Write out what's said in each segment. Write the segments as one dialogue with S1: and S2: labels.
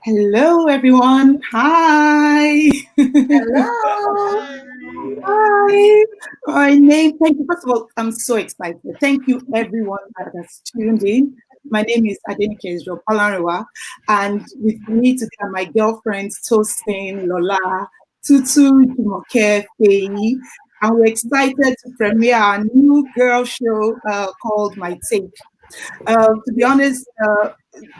S1: Hello, everyone. Hi.
S2: Hello.
S1: Hi. My name, thank you. First of all, I'm so excited. Thank you, everyone that has tuned in. My name is Adenyke and with me today are my girlfriends, Tosin, Lola, Tutu, Jumoke, Faye, and we're excited to premiere our new girl show called MyTake. To be honest,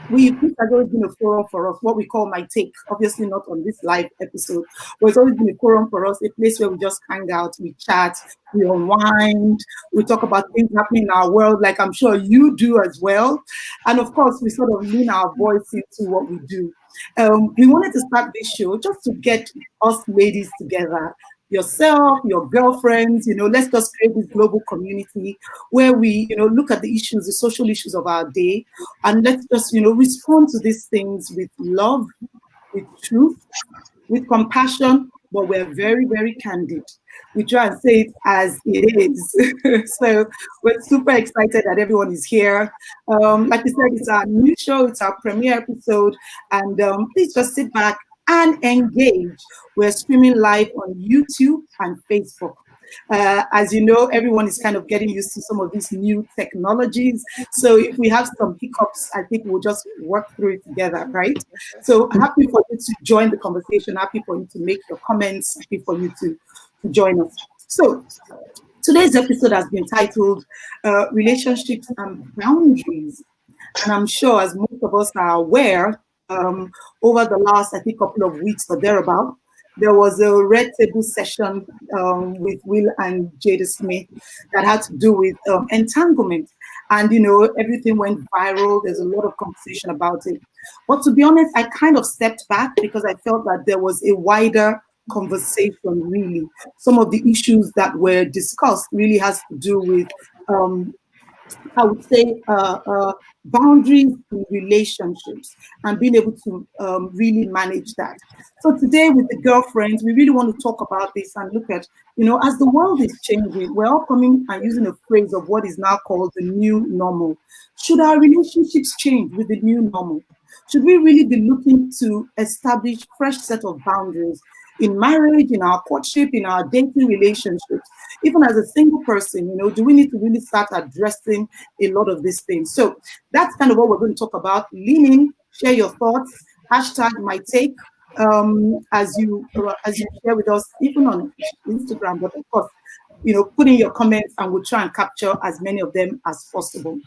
S1: this has always been a forum for us, what we call My Take. Obviously, not on this live episode, but it's always been a forum for us, a place where we just hang out, we chat, we unwind, we talk about things happening in our world, like I'm sure you do as well. And of course, we sort of lean our voice into what we do. We wanted to start this show just to get us ladies together, yourself, your girlfriends, let's just create this global community where we, look at the issues, the social issues of our day, and let's just, respond to these things with love, with truth, with compassion, but we're very, very candid. We try and say it as it is. So we're super excited that everyone is here. Like we said, it's our new show, it's our premiere episode, and please just sit back and engage. We're streaming live on YouTube and Facebook. As you know, everyone is kind of getting used to some of these new technologies. So if we have some hiccups, I think we'll just work through it together, right? So happy for you to join the conversation, happy for you to make your comments, happy for you to join us. So today's episode has been titled Relationships and Boundaries. And I'm sure, as most of us are aware, over the last, I think, couple of weeks or thereabout, there was a red table session with Will and Jada Smith that had to do with entanglement. And, everything went viral. There's a lot of conversation about it. But to be honest, I kind of stepped back because I felt that there was a wider conversation, really. Some of the issues that were discussed really has to do with I would say boundaries in relationships and being able to really manage that. So today with the girlfriends, we really want to talk about this and look at, as the world is changing, we're all coming and using a phrase of what is now called the new normal. Should our relationships change with the new normal? Should we really be looking to establish fresh set of boundaries in marriage, in our courtship, in our dating relationships? Even as a single person, do we need to really start addressing a lot of these things? So that's kind of what we're going to talk about. Lean in, share your thoughts, hashtag my take, as you share with us, even on Instagram, but of course, put in your comments and we'll try and capture as many of them as possible.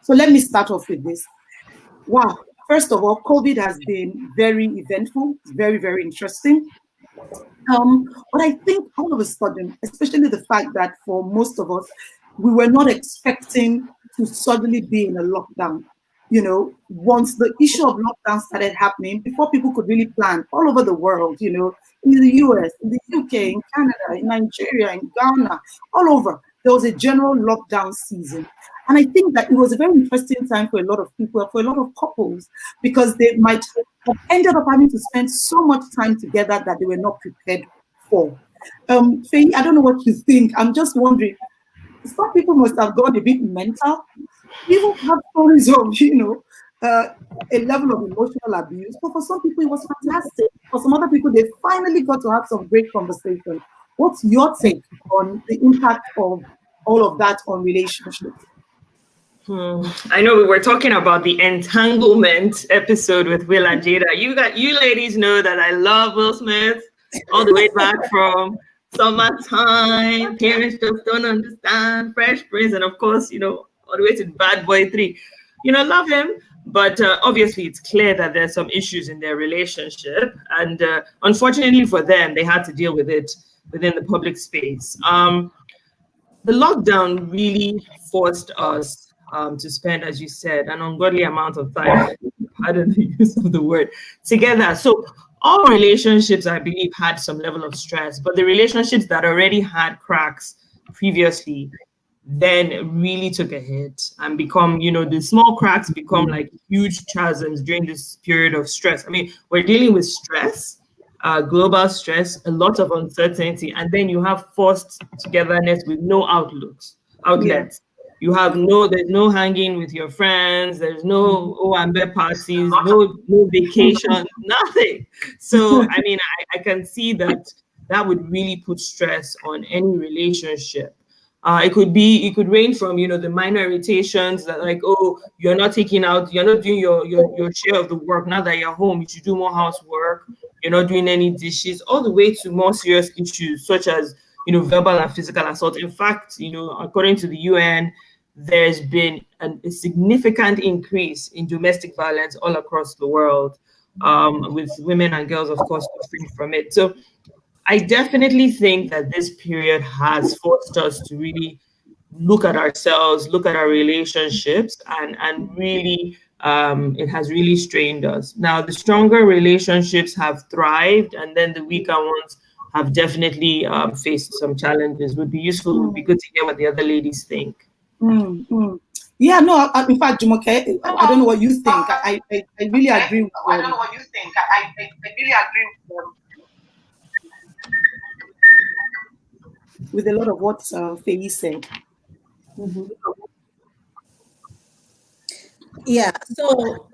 S1: So let me start off with this. Wow. First of all, COVID has been very eventful, very, very interesting. But I think all of a sudden, especially the fact that for most of us, we were not expecting to suddenly be in a lockdown. Once the issue of lockdown started happening, before people could really plan all over the world, in the US, in the UK, in Canada, in Nigeria, in Ghana, all over, there was a general lockdown season. And I think that it was a very interesting time for a lot of people, for a lot of couples, because they might have ended up having to spend so much time together that they were not prepared for. Faye, I don't know what you think. I'm just wondering, some people must have gone a bit mental. People have stories of, a level of emotional abuse. But for some people, it was fantastic. For some other people, they finally got to have some great conversation. What's your take on the impact of all of that on relationships?
S2: I know we were talking about the entanglement episode with Will and Jada. You ladies know that I love Will Smith all the way back from Summertime, Parents Just Don't Understand, Fresh Prince, and of course, all the way to Bad Boy 3. Love him, but obviously it's clear that there's some issues in their relationship, and unfortunately for them, they had to deal with it within the public space. The lockdown really forced us to spend, as you said, an ungodly amount of time, pardon the use of the word, together. So all relationships, I believe, had some level of stress, but the relationships that already had cracks previously then really took a hit and become, the small cracks become like huge chasms during this period of stress. I mean, we're dealing with stress, global stress, a lot of uncertainty, and then you have forced togetherness with no outlets.
S1: Yeah.
S2: You have there's no hanging with your friends. There's no Owambe parties, no vacation, nothing. So, I mean, I can see that that would really put stress on any relationship. It could range from, the minor irritations that like, oh, you're not doing your share of the work. Now that you're home, you should do more housework. You're not doing any dishes, all the way to more serious issues such as, verbal and physical assault. In fact, according to the UN, there's been a significant increase in domestic violence all across the world, with women and girls, of course, suffering from it. So I definitely think that this period has forced us to really look at ourselves, look at our relationships, and really, it has really strained us. Now, the stronger relationships have thrived, and then the weaker ones have definitely faced some challenges. Would be useful. Would be good to hear what the other ladies think.
S1: Yeah, no, in fact, Jumoke, I don't know what you think. I really agree with
S3: I don't know what you think. I really agree
S1: with a lot of what Faye said.
S4: Yeah, so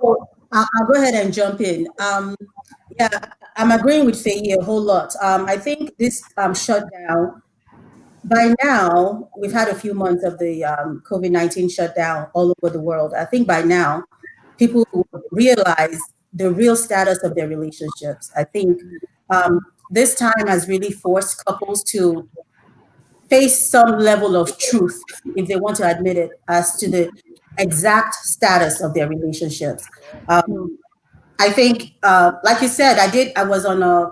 S4: I'll go ahead and jump in. Yeah, I'm agreeing with Faye a whole lot. I think this shutdown, by now, we've had a few months of the COVID-19 shutdown all over the world. I think by now, people realize the real status of their relationships. I think this time has really forced couples to face some level of truth, if they want to admit it, as to the exact status of their relationships. I think, like you said, I was on a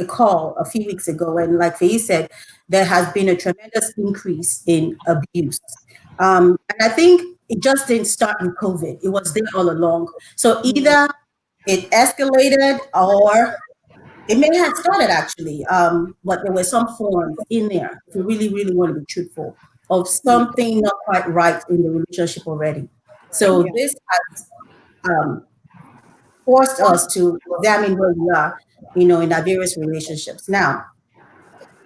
S4: call a few weeks ago, and like Faye said, there has been a tremendous increase in abuse. And I think it just didn't start with COVID. It was there all along. So either it escalated or it may have started actually, but there were some forms in there, if you really, really want to be truthful, of something not quite right in the relationship already. So this has forced us to examine where we are, in our various relationships. Now,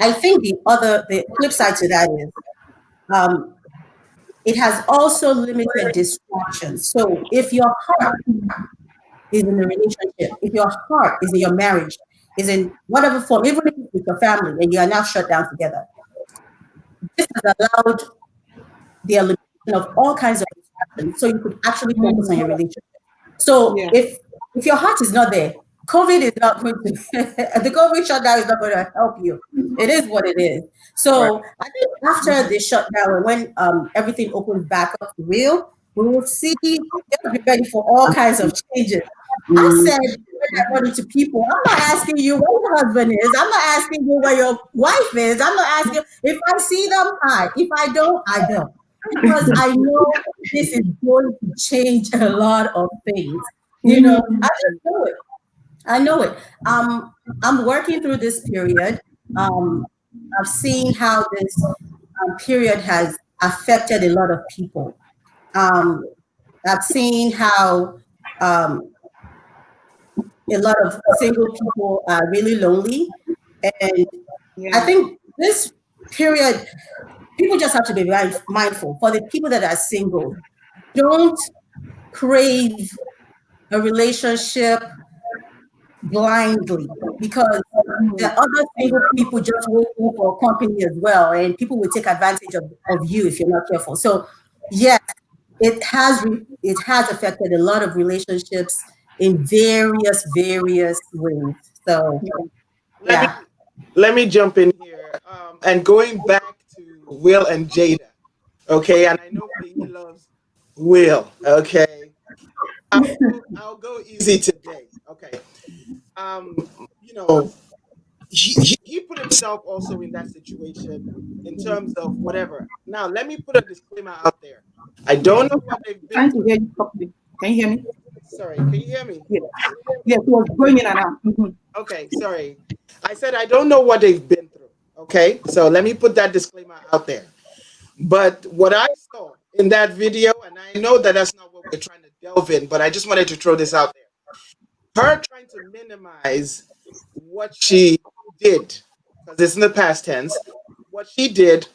S4: I think the flip side to that is, it has also limited distractions. So if your heart is in the relationship, if your heart is in your marriage, is in whatever form, even if it's with your family and you are now shut down together, this has allowed the elimination of all kinds of distractions, so you could actually focus on your relationship. So if your heart is not there, COVID is not going to, the COVID shutdown is not going to help you. It is what it is. So I think after the shutdown and when everything opens back up to real, we will see, they'll be ready for all kinds of changes. I said, when I run into people, I'm not asking you where your husband is. I'm not asking you where your wife is. I'm not asking, if I see them, hi. If I don't, I don't. Because I know this is going to change a lot of things. I just know it. I know it. I'm working through this period. I've seen how this period has affected a lot of people. I've seen how a lot of single people are really lonely. And I think this period, people just have to be mindful. For the people that are single, don't crave a relationship blindly, because the other single people just waiting for company as well, and people will take advantage of you if you're not careful. So yes, it has affected a lot of relationships in various ways. So
S3: let me jump in here, and going back to Will and Jada, okay, and I know he loves Will, okay. I'll go easy today, okay. He put himself also in that situation in terms of whatever. Now, let me put a disclaimer out there. I don't know what they've been
S1: Trying to hear you properly. Can you hear me?
S3: Sorry, can you hear me?
S1: Yes, it was going in and out.
S3: Okay, sorry. I said I don't know what they've been through. Okay, so let me put that disclaimer out there. But what I saw in that video, and I know that that's not what we're trying to delve in, but I just wanted to throw this out there. Her trying to minimize what she did, because it's in the past tense, what she did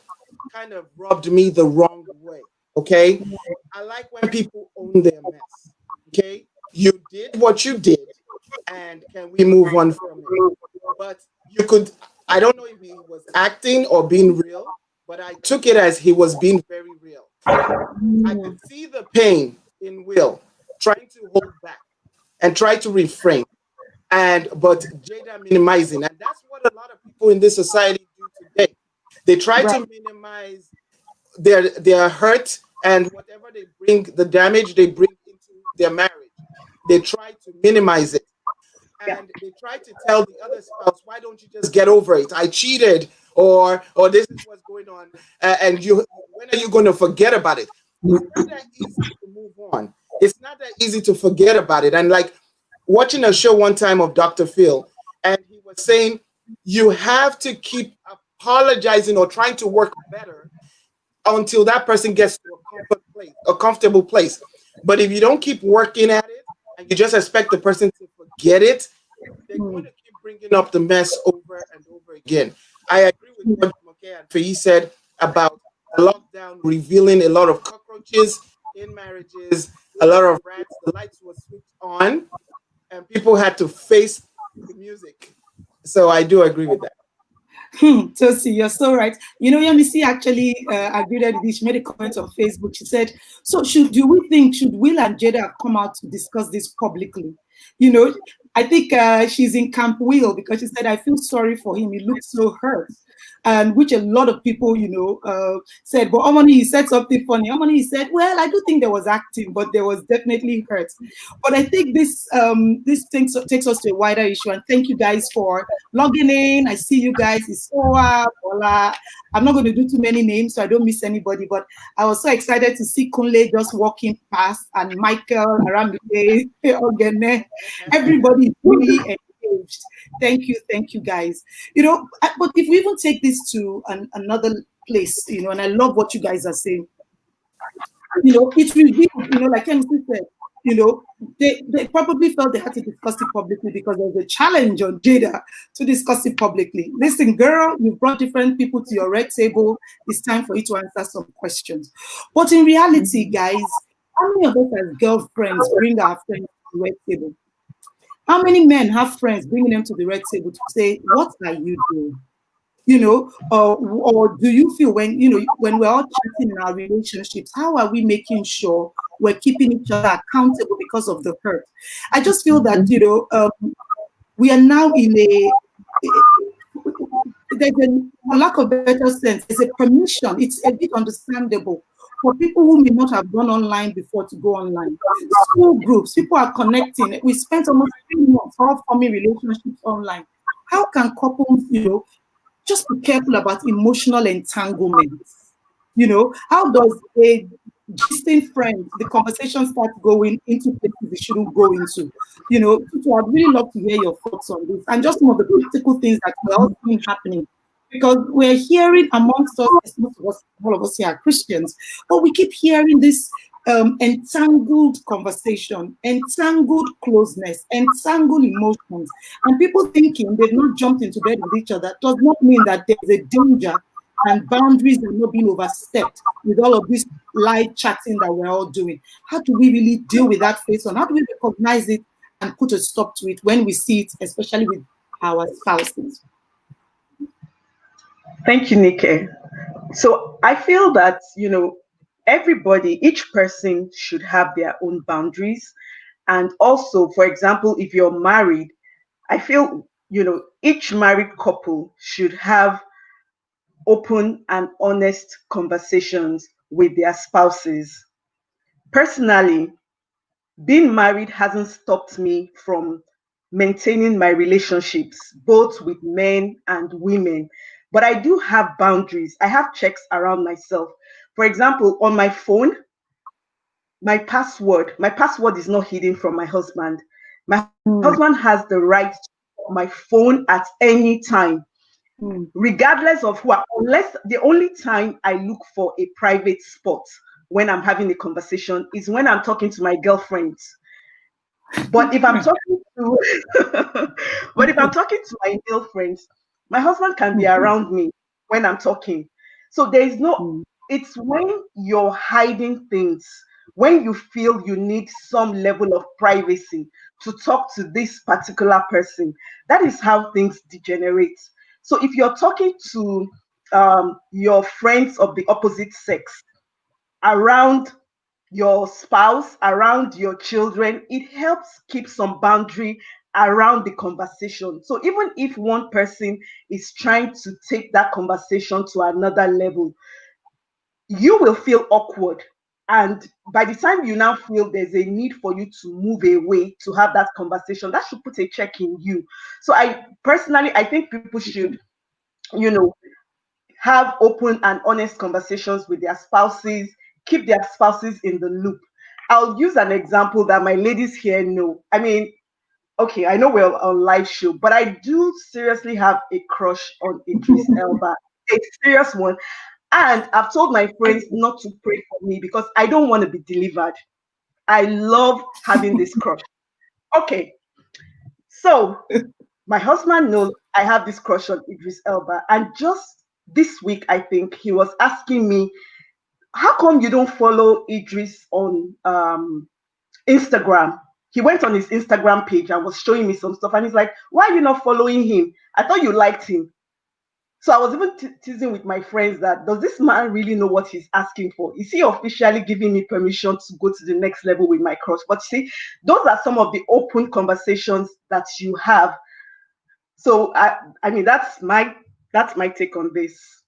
S3: kind of rubbed me the wrong way. Okay. I like when people own their mess. Okay. You did what you did, and can we move on from it? But you could, I don't know if he was acting or being real, but I took it as he was being very real. I could see the pain in Will trying to hold back and try to refrain, and but Jada minimizing, and that's what a lot of people in this society do today. They try
S1: Right.
S3: to minimize their hurt and whatever they bring, the damage they bring into their marriage. They try to minimize it, and they try to tell the other spouse, "Why don't you just get over it? I cheated, or this is what's going on, and you, when are you going to forget about it?" It's not that easy to move on. It's not that easy to forget about it. And like watching a show one time of Dr. Phil, and he was saying you have to keep apologizing or trying to work better until that person gets to a comfort place, a comfortable place. But if you don't keep working at it and you just expect the person to forget it, they're going to keep bringing up the mess over and over again. I agree with what Moke and Faye said about the lockdown revealing a lot of cockroaches in marriages, a lot of rats. The lights were switched on, and people had to face the music. So I do agree with that.
S1: Tosi, you're so right. You know, Yamisi actually agreed with this. She made a comment on Facebook. She said, "So should Will and Jada have come out to discuss this publicly?" You know, I think she's in camp Will because she said, "I feel sorry for him. He looks so hurt." And which a lot of people, said, but Omani, he said something funny. Omani, he said, well, I do think there was acting, but there was definitely hurt. But I think this takes us to a wider issue. And thank you guys for logging in. I see you guys. Isoa, Bola. I'm not going to do too many names so I don't miss anybody. But I was so excited to see Kunle just walking past, and Michael, Aramide, Ogene. Everybody is really engaged. Thank you, guys. But if we even take this to another place, and I love what you guys are saying. It revealed, like MC said, they probably felt they had to discuss it publicly because there's a challenge on Jada to discuss it publicly. Listen, girl, you've brought different people to your red table. It's time for you to answer some questions. But in reality, guys, how many of us as girlfriends bring our friends to the red table? How many men have friends bringing them to the red table to say, what are you doing? Or do you feel when we're all chatting in our relationships, how are we making sure we're keeping each other accountable because of the hurt? I just feel that, we are now in there's a lack of better sense. There's a permission. It's a bit understandable for people who may not have gone online before to go online. School groups, people are connecting. We spent almost 3 months all forming relationships online. How can couples, just be careful about emotional entanglements? How does a distant friend, the conversation start going into places it shouldn't go into? So I'd really love to hear your thoughts on this and just some of the practical things that we're all seeing happening. Because we're hearing amongst us, most of us, all of us here are Christians, but we keep hearing this entangled conversation, entangled closeness, entangled emotions, and people thinking they've not jumped into bed with each other does not mean that there's a danger and boundaries are not being overstepped with all of this live chatting that we're all doing. How do we really deal with that face on? How do we recognize it and put a stop to it when we see it, especially with our spouses?
S2: Thank you, Nike. So I feel that, everybody, each person should have their own boundaries. And also, for example, if you're married, I feel, each married couple should have open and honest conversations with their spouses. Personally, being married hasn't stopped me from maintaining my relationships, both with men and women. But I do have boundaries. I have checks around myself. For example, on my phone, my password is not hidden from my husband. My husband has the right to check my phone at any time, regardless of who, unless the only time I look for a private spot when I'm having a conversation is when I'm talking to my girlfriends. But if I'm talking to my male friends, my husband can be around me when I'm talking.
S5: So there is no, it's when you're hiding things, when you feel you need some level of privacy to talk to this particular person, that is how things degenerate. So if you're talking to your friends of the opposite sex around your spouse, around your children, it helps keep some boundary around the conversation. So even if one person is trying to take that conversation to another level, you will feel awkward. And by the time you now feel there's a need for you to move away to have that conversation, that should put a check in you. So I personally, I think people should, you know, have open and honest conversations with their spouses, keep their spouses in the loop. I'll use an example that my ladies here know. I mean, okay, I know we're on live show, but I do seriously have a crush on Idris Elba, a serious one. And I've told my friends not to pray for me because I don't want to be delivered. I love having this crush. Okay, so my husband knows I have this crush on Idris Elba, and just this week, I think he was asking me, "How come you don't follow Idris on Instagram?" He went on his Instagram page and was showing me some stuff, and he's like, "Why are you not following him? I thought you liked him." So I was even teasing with my friends that, does this man really know what he's asking for? Is he officially giving me permission to go to the next level with my crush? But see, those are some of the open conversations that you have. So I mean, that's my take on this.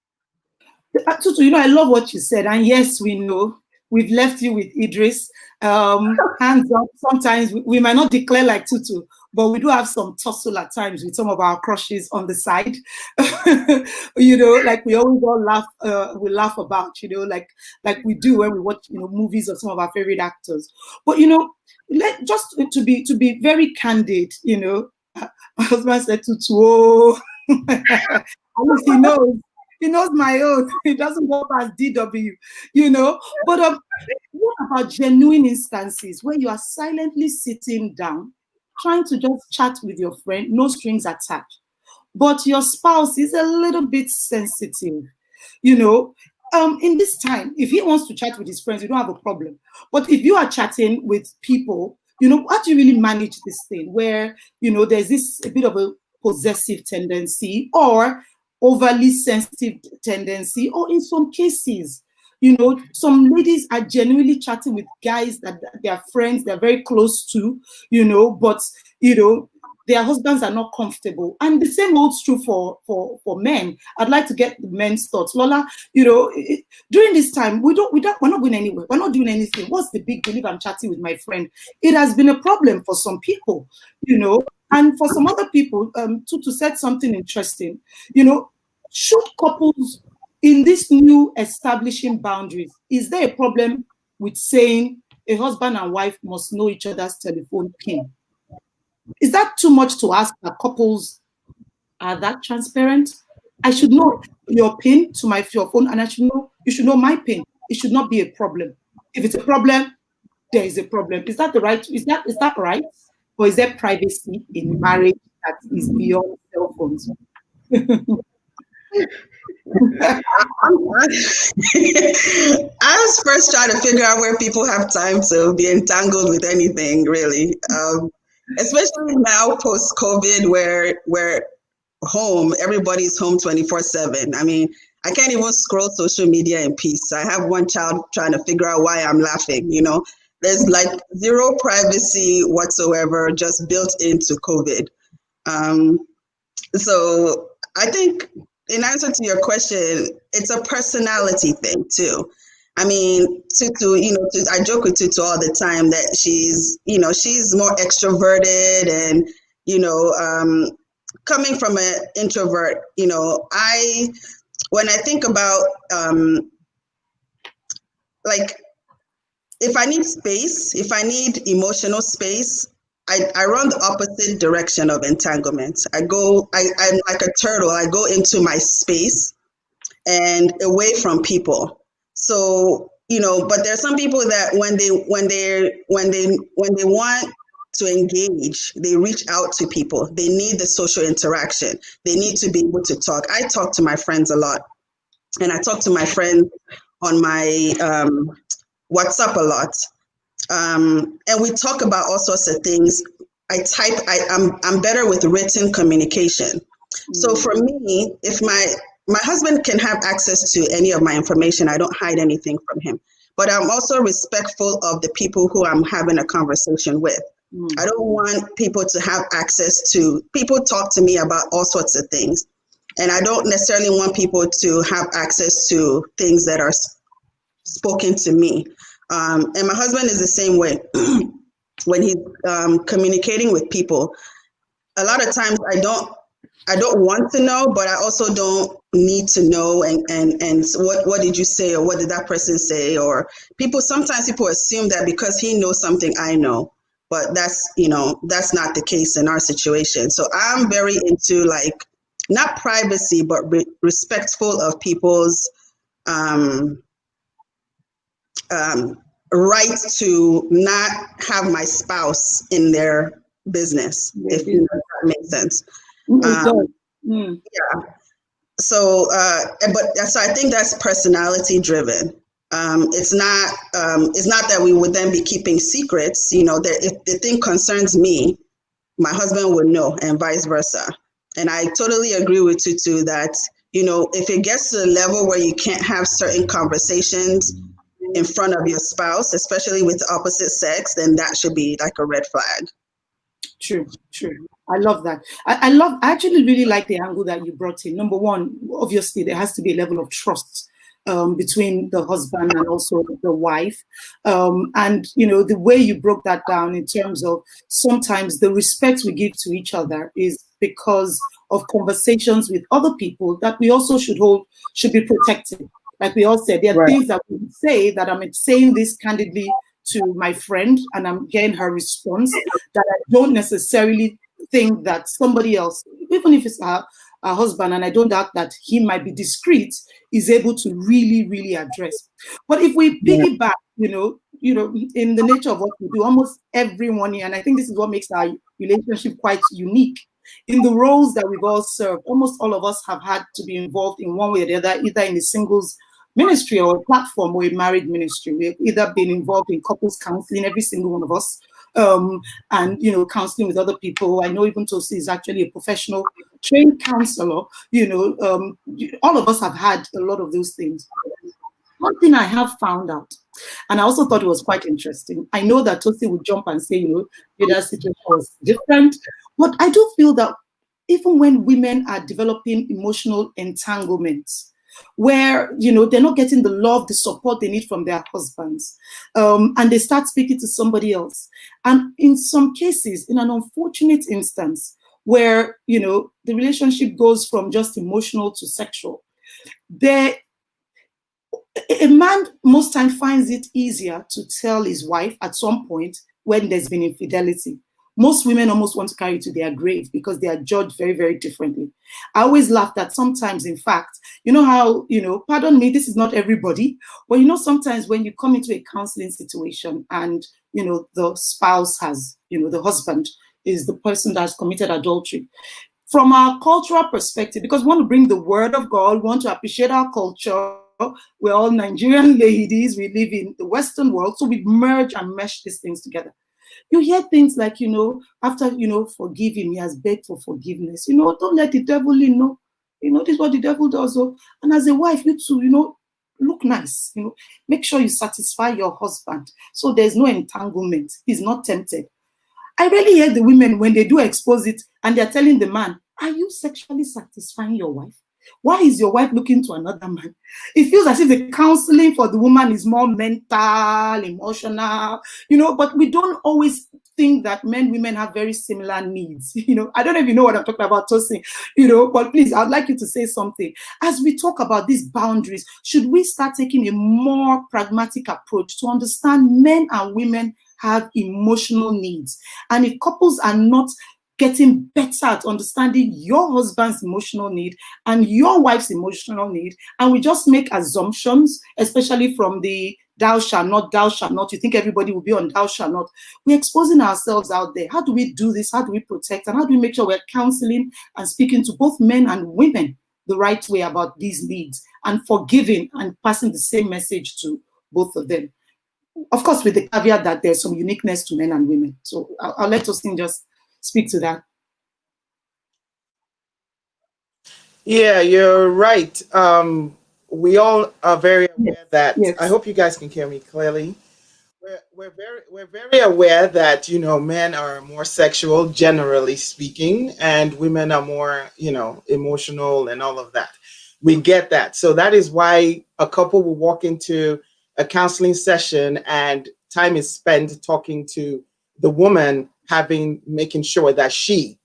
S1: Tutu, you know, I love what you said. And yes, we know we've left you with Idris. Hands up, sometimes we might not declare like Tutu, but we do have some tussle at times with some of our crushes on the side. You know, like we always all laugh, we laugh about, you know, like we do when we watch, you know, movies of some of our favorite actors. But you know, just to be very candid, you know, my husband said Tutu, oh, at least he knows. He knows my own. He doesn't go past DW, you know. But what about genuine instances where you are silently sitting down, trying to just chat with your friend, no strings attached, but your spouse is a little bit sensitive, you know? In this time, if he wants to chat with his friends, you don't have a problem. But if you are chatting with people, you know, how do you really manage this thing where, you know, there's this a bit of a possessive tendency or overly sensitive tendency, or in some cases, you know, some ladies are genuinely chatting with guys that they are friends, they're very close to, you know, but, you know, their husbands are not comfortable. And the same holds true for men. I'd like to get the men's thoughts. Lola, you know, during this time, we're not going anywhere. We're not doing anything. What's the big deal if I'm chatting with my friend? It has been a problem for some people, you know, and for some other people, to set something interesting, you know, should couples in this new establishing boundaries, is there a problem with saying a husband and wife must know each other's telephone PIN? Is that too much to ask that couples are that transparent? I should know your PIN to your phone, and you should know my PIN. It should not be a problem. If it's a problem, there is a problem. Is that right? Or is there privacy in marriage that is beyond cell phones?
S6: I was first trying to figure out where people have time to be entangled with anything, really. Especially now post-COVID, where we're home, everybody's home 24/7. I mean, I can't even scroll social media in peace. I have one child trying to figure out why I'm laughing, you know. There's like zero privacy whatsoever just built into COVID. So I think in answer to your question, it's a personality thing too. I mean, Tutu, you know, I joke with Tutu all the time that she's more extroverted and, you know, coming from an introvert, you know, when I think about, like, if I need space, if I need emotional space, I run the opposite direction of entanglement. I'm like a turtle. I go into my space and away from people. So, you know, but there are some people that when they want to engage, they reach out to people. They need the social interaction. They need to be able to talk. I talk to my friends a lot. and I talk to my friends on my WhatsApp a lot. And we talk about all sorts of things. I'm better with written communication. So for me, if my husband can have access to any of my information, I don't hide anything from him. But I'm also respectful of the people who I'm having a conversation with. I don't want people to have access to, people talk to me about all sorts of things. And I don't necessarily want people to have access to things that are spoken to me. And my husband is the same way. When he's communicating with people, a lot of times I don't want to know, but I also don't need to know. And what did you say, or what did that person say? Or sometimes people assume that because he knows something, I know, but that's not the case in our situation. So I'm very into, like, not privacy, but respectful of people's right to not have my spouse in their business, if that makes sense. Yeah. So, so I think that's personality driven. It's not that we would then be keeping secrets. That if the thing concerns me, my husband would know, and vice versa. And I totally agree with Tutu that, if it gets to the level where you can't have certain conversations in front of your spouse, especially with the opposite sex, then that should be like a red flag.
S1: True. I love that. I actually really like the angle that you brought in. Number one, obviously, there has to be a level of trust between the husband and also the wife. And, the way you broke that down in terms of sometimes the respect we give to each other is because of conversations with other people that we also should be protected. Like we all said, there are things that we say that I'm saying this candidly to my friend and I'm getting her response that I don't necessarily think that somebody else, even if it's her husband, and I don't doubt that he might be discreet, is able to really, really address. But if we piggyback, in the nature of what we do, almost everyone here, and I think this is what makes our relationship quite unique. In the roles that we've all served, almost all of us have had to be involved in one way or the other, either in the singles ministry or a platform or a married ministry. We've either been involved in couples counseling, every single one of us, and counseling with other people. I know even Tosi is actually a professional trained counselor. All of us have had a lot of those things. One thing I have found out, and I also thought it was quite interesting. I know that Tosi would jump and say, that situation was different, but I do feel that even when women are developing emotional entanglements, where they're not getting the love, the support they need from their husbands, and they start speaking to somebody else, and in some cases, in an unfortunate instance where the relationship goes from just emotional to sexual, a man most time finds it easier to tell his wife at some point when there's been infidelity. Most women almost want to carry it to their grave because they are judged very, very differently. I always laugh that sometimes, in fact, how, pardon me, this is not everybody, but sometimes when you come into a counseling situation and, the spouse has, the husband is the person that has committed adultery. From our cultural perspective, because we want to bring the word of God, we want to appreciate our culture. We're all Nigerian ladies. We live in the Western world. So we merge and mesh these things together. You hear things like, after, forgive him, he has begged for forgiveness. Don't let the devil in, no. This is what the devil does. Oh. And as a wife, you too, look nice. Make sure you satisfy your husband. So there's no entanglement. He's not tempted. I really hear the women when they do expose it and they're telling the man, are you sexually satisfying your wife? Why is your wife looking to another man? It feels as if the counseling for the woman is more mental, emotional, but we don't always think that women have very similar needs. I don't know if you know what I'm talking about, Tosi, but please, I'd like you to say something. As we talk about these boundaries, should we start taking a more pragmatic approach to understand men and women have emotional needs? And if couples are not getting better at understanding your husband's emotional need and your wife's emotional need, and we just make assumptions, especially from the thou shalt not, you think everybody will be on thou shalt not. We're exposing ourselves out there. How do we do this? How do we protect? And how do we make sure we're counseling and speaking to both men and women the right way about these needs and forgiving and passing the same message to both of them. Of course, with the caveat that there's some uniqueness to men and women. So I'll let Austin just speak to that.
S3: Yeah, you're right. We all are very aware that,
S1: Yes.
S3: I hope you guys can hear me clearly. We're very aware that, men are more sexual, generally speaking, and women are more, emotional and all of that. We get that. So that is why a couple will walk into a counseling session and time is spent talking to the woman, making sure that she,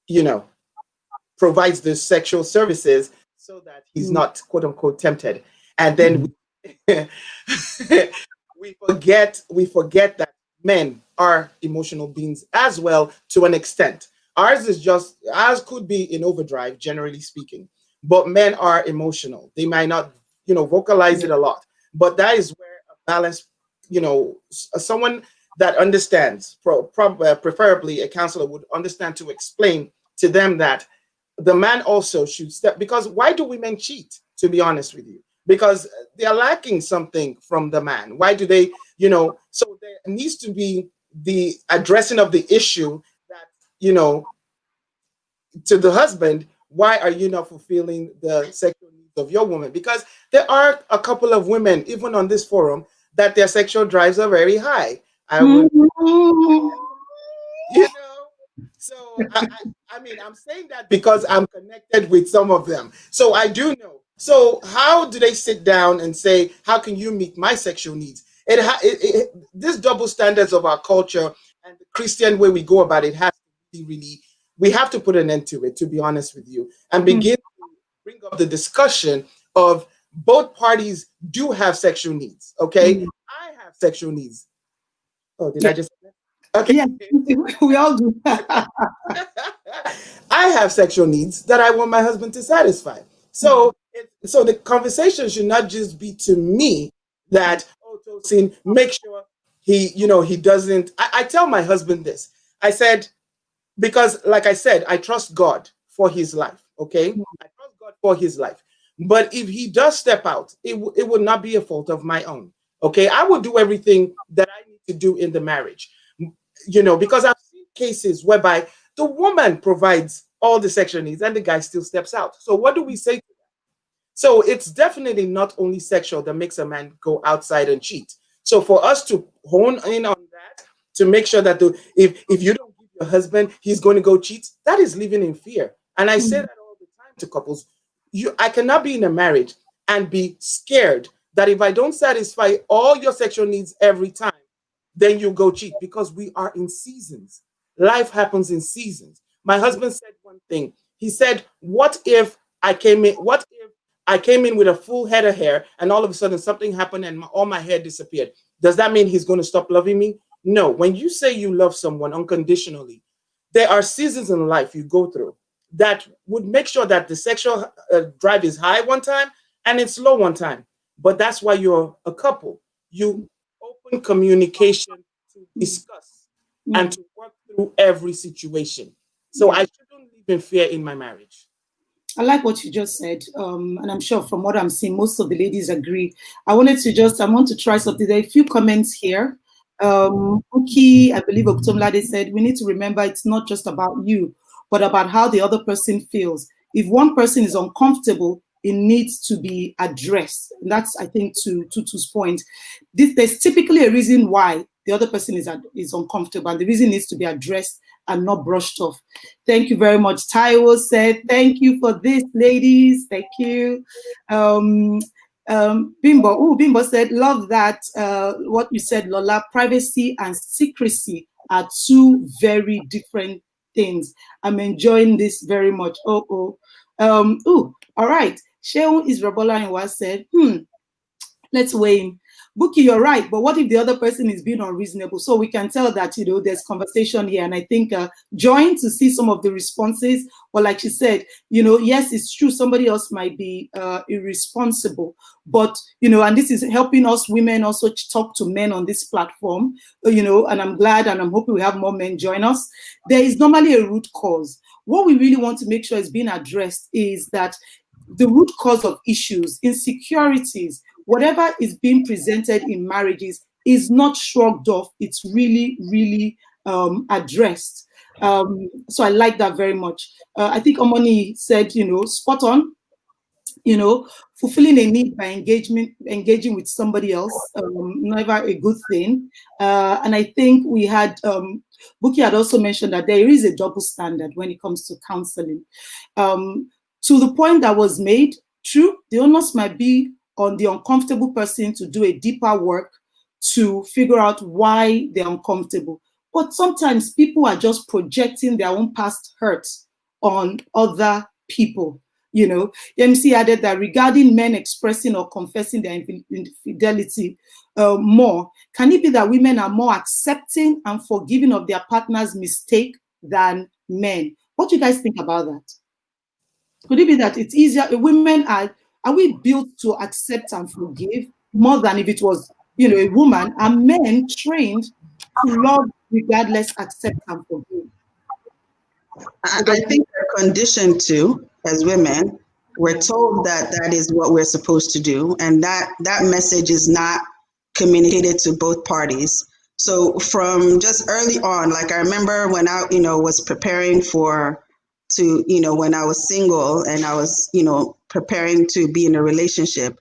S3: you know, provides the sexual services so that he's not quote unquote tempted. And then we forget that men are emotional beings as well to an extent. Ours could be in overdrive, generally speaking, but men are emotional. They might not, vocalize it a lot, but that is where a balance, someone that understands, preferably a counselor would understand to explain to them that the man also should step, because why do women cheat, to be honest with you? Because they are lacking something from the man. Why do they, so there needs to be the addressing of the issue that, to the husband, why are you not fulfilling the sexual needs of your woman? Because there are a couple of women, even on this forum, that their sexual drives are very high. I would, so I mean, I'm saying that because I'm connected with some of them. So I do know. So how do they sit down and say, how can you meet my sexual needs? This double standards of our culture and the Christian way we go about it has to be really, we have to put an end to it, to be honest with you, and begin to bring up the discussion of both parties do have sexual needs. Okay. I have sexual needs. Oh, did I just? Okay.
S1: Yeah, we all do.
S3: I have sexual needs that I want my husband to satisfy. So, so the conversation should not just be to me that, oh, Tosin, make sure he doesn't. I tell my husband this. I said, because like I said, I trust God for his life. Okay. I trust God for his life. But if he does step out, it would not be a fault of my own. Okay. I will do everything that I need to do in the marriage, because I've seen cases whereby the woman provides all the sexual needs and the guy still steps out. So what do we say to that? So it's definitely not only sexual that makes a man go outside and cheat. So for us to hone in on that, to make sure that if you don't give your husband, he's going to go cheat, that is living in fear. And I say that all the time to couples. I cannot be in a marriage and be scared that if I don't satisfy all your sexual needs every time, then you go cheat, because we are in seasons. Life happens in seasons. My husband said one thing. He said, what if I came in with a full head of hair and all of a sudden something happened and all my hair disappeared? Does that mean he's going to stop loving me? No. When you say you love someone unconditionally, there are seasons in life you go through that would make sure that the sexual drive is high one time and it's low one time. But that's why you're a couple. You open communication to discuss and to work through every situation. So I shouldn't live in fear in my marriage.
S1: I like what you just said, and I'm sure from what I'm seeing, most of the ladies agree. I want to try something. There are a few comments here. Uki, I believe Oktomlade said, we need to remember it's not just about you, but about how the other person feels. If one person is uncomfortable, it needs to be addressed. And that's, I think, to Tutu's point. There's typically a reason why the other person is uncomfortable, and the reason needs to be addressed and not brushed off. Thank you very much. Taiwo said, thank you for this, ladies. Thank you. Bimbo said, love that. What you said, Lola, privacy and secrecy are two very different things. I'm enjoying this very much. All right. Shehu Israbola Inwa said, let's weigh in. Buki, you're right, but what if the other person is being unreasonable? So we can tell that, there's conversation here. And I think join to see some of the responses. Or like she said, yes, it's true, somebody else might be irresponsible. But, and this is helping us women also talk to men on this platform, and I'm glad and I'm hoping we have more men join us. There is normally a root cause. What we really want to make sure is being addressed is that the root cause of issues, insecurities, whatever is being presented in marriages is not shrugged off. It's really, really addressed. So I like that very much. I think Omoni said, spot on. Fulfilling a need by engaging with somebody else, never a good thing. And I think we had, Buki had also mentioned that there is a double standard when it comes to counseling. To the point that was made, true, the onus might be on the uncomfortable person to do a deeper work to figure out why they're uncomfortable. But sometimes people are just projecting their own past hurts on other people. MC added that regarding men expressing or confessing their infidelity more, can it be that women are more accepting and forgiving of their partner's mistake than men? What do you guys think about that? Could it be that it's easier? Women are we built to accept and forgive more than if it was, a woman? Are men trained to love regardless, accept and forgive?
S6: I think we're conditioned to, as women, we're told that that is what we're supposed to do, and that message is not communicated to both parties. So from just early on, like I remember when I, was preparing when I was single and I was, preparing to be in a relationship,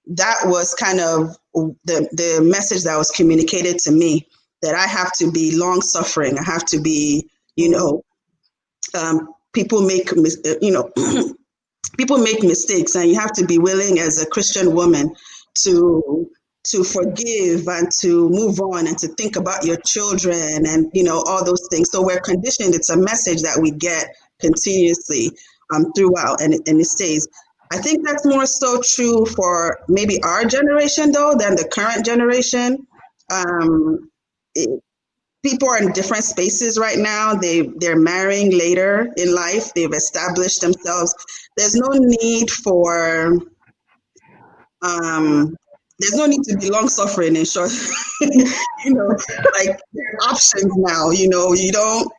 S6: that was kind of the message that was communicated to me, that I have to be long-suffering. I have to be, people make mistakes, and you have to be willing as a Christian woman to forgive and to move on and to think about your children and all those things. So we're conditioned. It's a message that we get continuously throughout, and it stays. I think that's more so true for maybe our generation though than the current generation. People are in different spaces right now. They're marrying later in life. They've established themselves. There's no need for there's no need to be long suffering in short. Like there are options now. You don't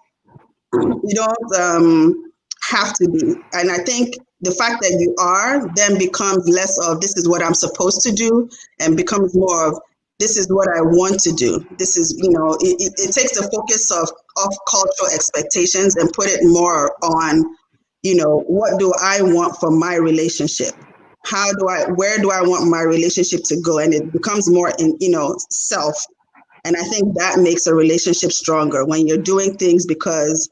S6: have to be. And I think the fact that you are then becomes less of this is what I'm supposed to do, and becomes more of this is what I want to do. This is, it takes the focus of cultural expectations and put it more on, what do I want for my relationship? Where do I want my relationship to go? And it becomes more in, self. And I think that makes a relationship stronger when you're doing things because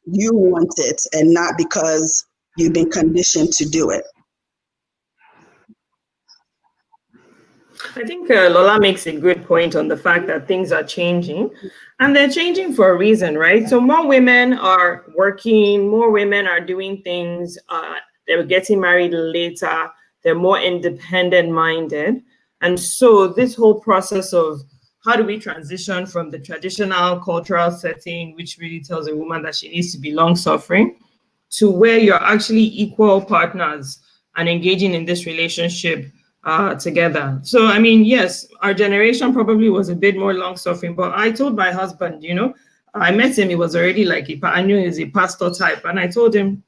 S6: you want it and not because you've been conditioned to do it.
S2: I think Lola makes a good point on the fact that things are changing, and they're changing for a reason, right? So more women are working, more women are doing things, they're getting married later, they're more independent minded. And so this whole process of how do we transition from the traditional cultural setting, which really tells a woman that she needs to be long suffering, to where you're actually equal partners and engaging in this relationship together. So, I mean, yes, our generation probably was a bit more long suffering, but I told my husband, I met him, he was already like, I knew he was a pastor type. And I told him,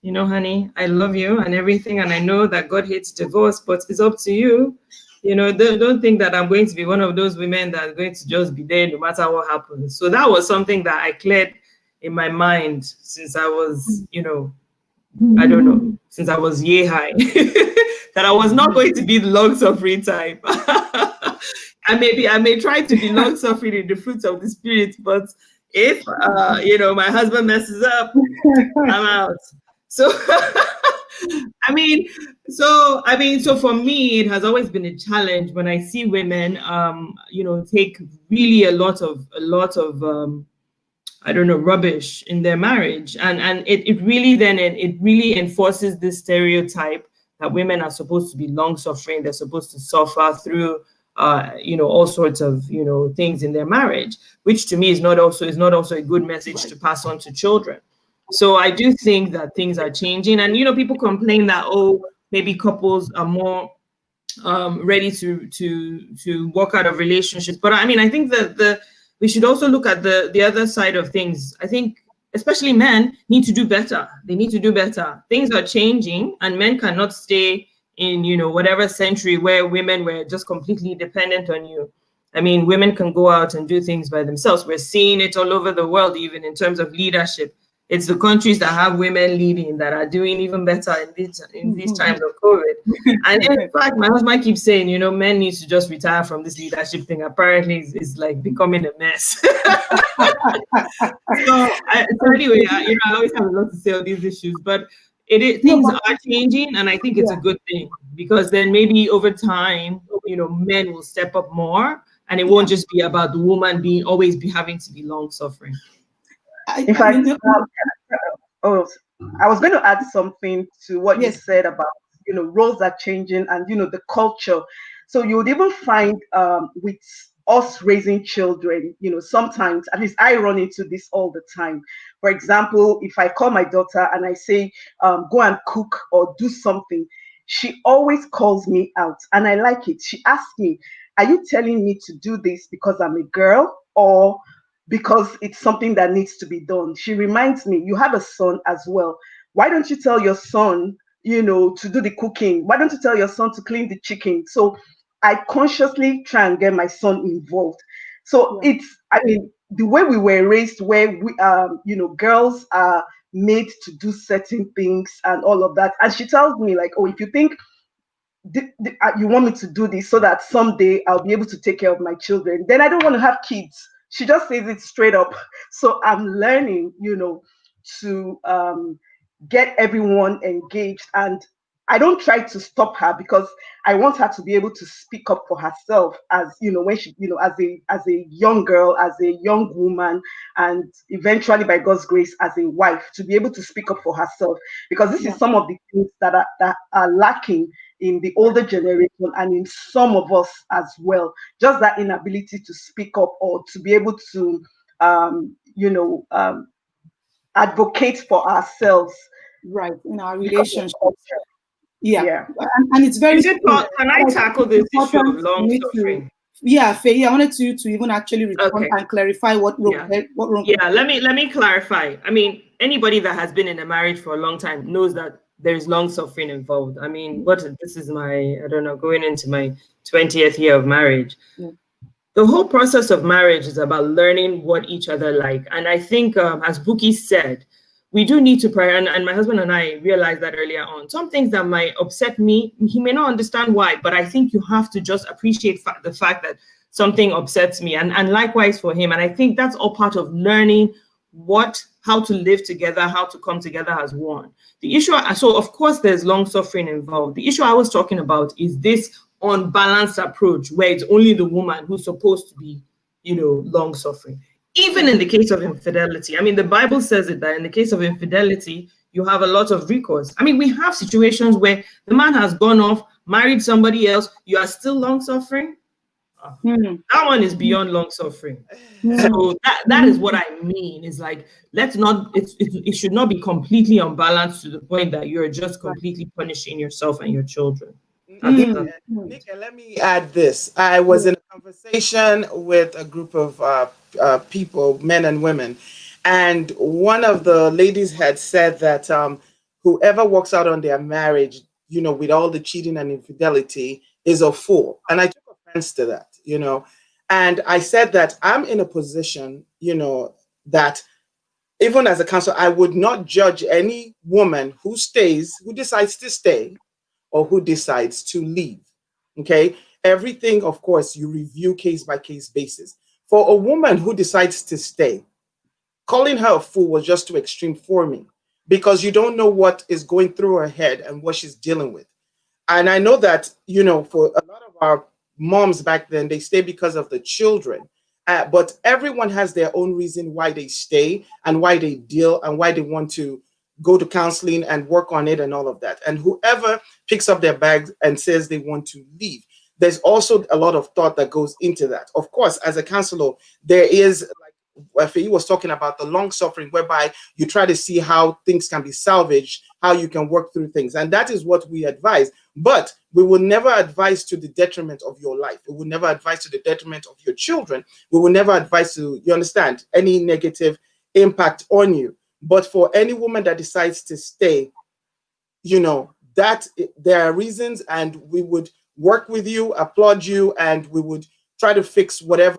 S2: honey, I love you and everything. And I know that God hates divorce, but it's up to you. Don't think that I'm going to be one of those women that are going to just be there no matter what happens. So that was something that I cleared in my mind since I was, since I was yay high. That I was not going to be the long suffering type. I may try to be long suffering in the fruits of the spirit, but if my husband messes up, I'm out. So so for me, it has always been a challenge when I see women take really a lot of rubbish in their marriage, and it really enforces this stereotype that women are supposed to be long suffering. They're supposed to suffer through, all sorts of, things in their marriage, which to me is not also a good message to pass on to children. So I do think that things are changing, and people complain that maybe couples are more ready to walk out of relationships. But I mean, I think that we should also look at the other side of things. I think especially men, need to do better. They need to do better. Things are changing, and men cannot stay in, you know, whatever century where women were just completely dependent on you. I mean, women can go out and do things by themselves. We're seeing it all over the world, even in terms of leadership. It's the countries that have women leading that are doing even better in these times of COVID. And in fact, my husband keeps saying, you know, men need to just retire from this leadership thing. Apparently, it's like becoming a mess. So anyway, you know, I always have a lot to say on these issues, but things are changing, and I think it's a good thing, because then maybe over time, you know, men will step up more, and it won't just be about the woman always having to be long suffering.
S5: In fact, I was going to add something to what you said about, you know, roles are changing and, you know, the culture. So you would even find with us raising children, you know, sometimes, at least I run into this all the time. For example, if I call my daughter and I say, go and cook or do something, she always calls me out, and I like it. She asks me, are you telling me to do this because I'm a girl, or because it's something that needs to be done? She reminds me, you have a son as well. Why don't you tell your son, you know, to do the cooking? Why don't you tell your son to clean the chicken? So I consciously try and get my son involved. So it's, I mean, the way we were raised, where we, you know, girls are made to do certain things and all of that. And she tells me, like, oh, if you think you want me to do this so that someday I'll be able to take care of my children, then I don't want to have kids. She just says it straight up. So I'm learning, you know, to get everyone engaged. And I don't try to stop her, because I want her to be able to speak up for herself, as, you know, when she, you know, as a young girl, as a young woman, and eventually, by God's grace, as a wife, to be able to speak up for herself. Because this is some of the things that are lacking in the older generation and in some of us as well. Just that inability to speak up, or to be able to, you know, advocate for ourselves.
S1: Right, in our relationships. Yeah. And it's very
S2: can I tackle this issue of long suffering?
S1: Faye, I wanted to even actually respond and clarify what wrong.
S2: Yeah, let me clarify. I mean, anybody that has been in a marriage for a long time knows that there's long suffering involved. I mean, this is my, I don't know, going into my 20th year of marriage. Yeah. The whole process of marriage is about learning what each other like. And I think, as Buki said, we do need to pray. And my husband and I realized that earlier on. Some things that might upset me, he may not understand why, but I think you have to just appreciate the fact that something upsets me, and likewise for him. And I think that's all part of learning how to live together, how to come together as one. The issue, so of course there's long suffering involved. The issue I was talking about is this unbalanced approach where it's only the woman who's supposed to be, you know, long suffering. Even in the case of infidelity, I mean, the Bible says it, that in the case of infidelity, you have a lot of recourse. I mean, we have situations where the man has gone off, married somebody else, you are still long suffering. That one is beyond long suffering. So that is what I mean. Is like, it should not be completely unbalanced to the point that you're just completely punishing yourself and your children.
S3: Nika, let me add this. I was in a conversation with a group of people, men and women, and one of the ladies had said that whoever walks out on their marriage, you know, with all the cheating and infidelity, is a fool. And I took offense to that, you know. And I said that I'm in a position, you know, that even as a counselor, I would not judge any woman who decides to stay, or who decides to leave. Okay. Everything, of course, you review case by case basis. For a woman who decides to stay, calling her a fool was just too extreme for me, because you don't know what is going through her head and what she's dealing with. And I know that, you know, for a lot of our moms back then, they stay because of the children. But everyone has their own reason why they stay, and why they deal, and why they want to go to counseling and work on it and all of that. And whoever picks up their bags and says they want to leave, there's also a lot of thought that goes into that. Of course, as a counselor, there is, like Faye was talking about, the long suffering, whereby you try to see how things can be salvaged, how you can work through things. And that is what we advise. But we will never advise to the detriment of your life. We will never advise to the detriment of your children. We will never advise to, you understand, any negative impact on you. But for any woman that decides to stay, you know, that there are reasons, and we would work with you, applaud you, and we would try to fix whatever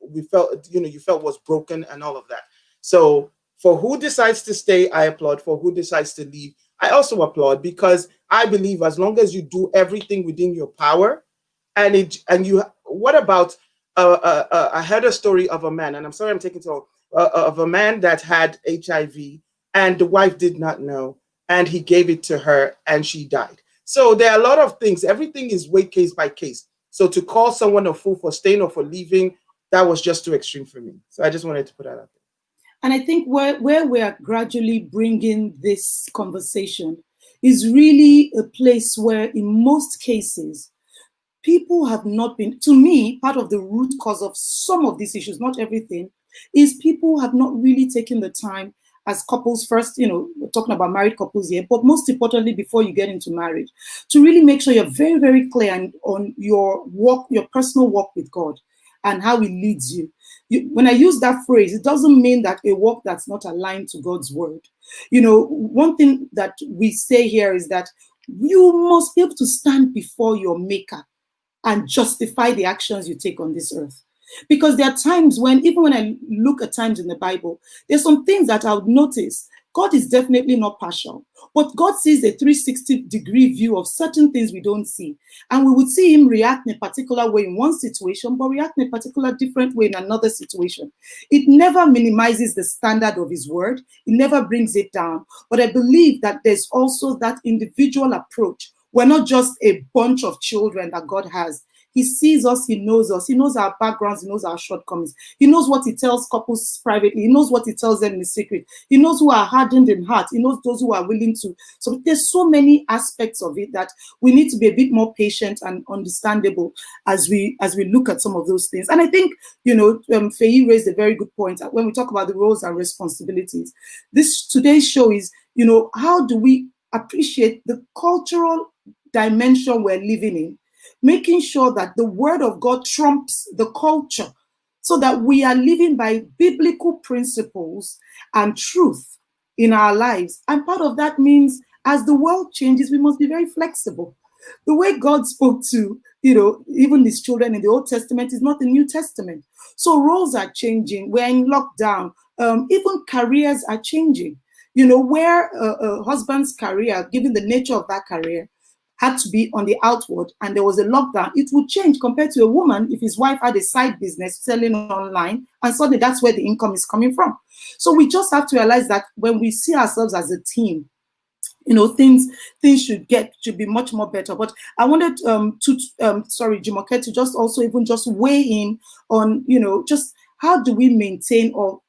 S3: we felt, you know, you felt was broken and all of that. So for who decides to stay, I applaud. For who decides to leave, I also applaud, because I believe as long as you do everything within your power, what about I heard a story of a man, and I'm sorry I'm taking so of a man that had HIV, and the wife did not know, and he gave it to her and she died. So there are a lot of things. Everything is weighed case by case. So to call someone a fool for staying or for leaving, that was just too extreme for me. So I just wanted to put that out there.
S1: And I think where we are gradually bringing this conversation is really a place where, in most cases, people have not been, to me, part of the root cause of some of these issues, not everything, is people have not really taken the time as couples first, you know, we're talking about married couples here, but most importantly, before you get into marriage, to really make sure you're very, very clear on your walk, your personal walk with God and how He leads you. When I use that phrase, it doesn't mean that a walk that's not aligned to God's word. You know, one thing that we say here is that you must be able to stand before your Maker and justify the actions you take on this earth. Because there are times when, even when I look at times in the Bible, there's some things that I would notice. God is definitely not partial, but God sees a 360-degree view of certain things we don't see. And we would see Him react in a particular way in one situation, but react in a particular different way in another situation. It never minimizes the standard of His word. It never brings it down. But I believe that there's also that individual approach. We're not just a bunch of children that God has. He sees us, He knows us, He knows our backgrounds, He knows our shortcomings. He knows what He tells couples privately, He knows what He tells them in secret. He knows who are hardened in heart, He knows those who are willing to. So there's so many aspects of it that we need to be a bit more patient and understandable as we look at some of those things. And I think, you know, Feyi raised a very good point when we talk about the roles and responsibilities. Today's show is, you know, how do we appreciate the cultural dimension we're living in, making sure that the word of God trumps the culture so that we are living by biblical principles and truth in our lives. And part of that means, as the world changes, we must be very flexible. The way God spoke to, you know, even His children in the Old Testament is not the New Testament. So roles are changing. We're in lockdown. Even careers are changing. You know, where a husband's career, given the nature of that career, had to be on the outward and there was a lockdown, it would change compared to a woman if his wife had a side business selling online and suddenly that's where the income is coming from. So we just have to realize that when we see ourselves as a team, you know, things should be much more better. But I wanted Jumoke, to just also even just weigh in on, you know, just how do we maintain, or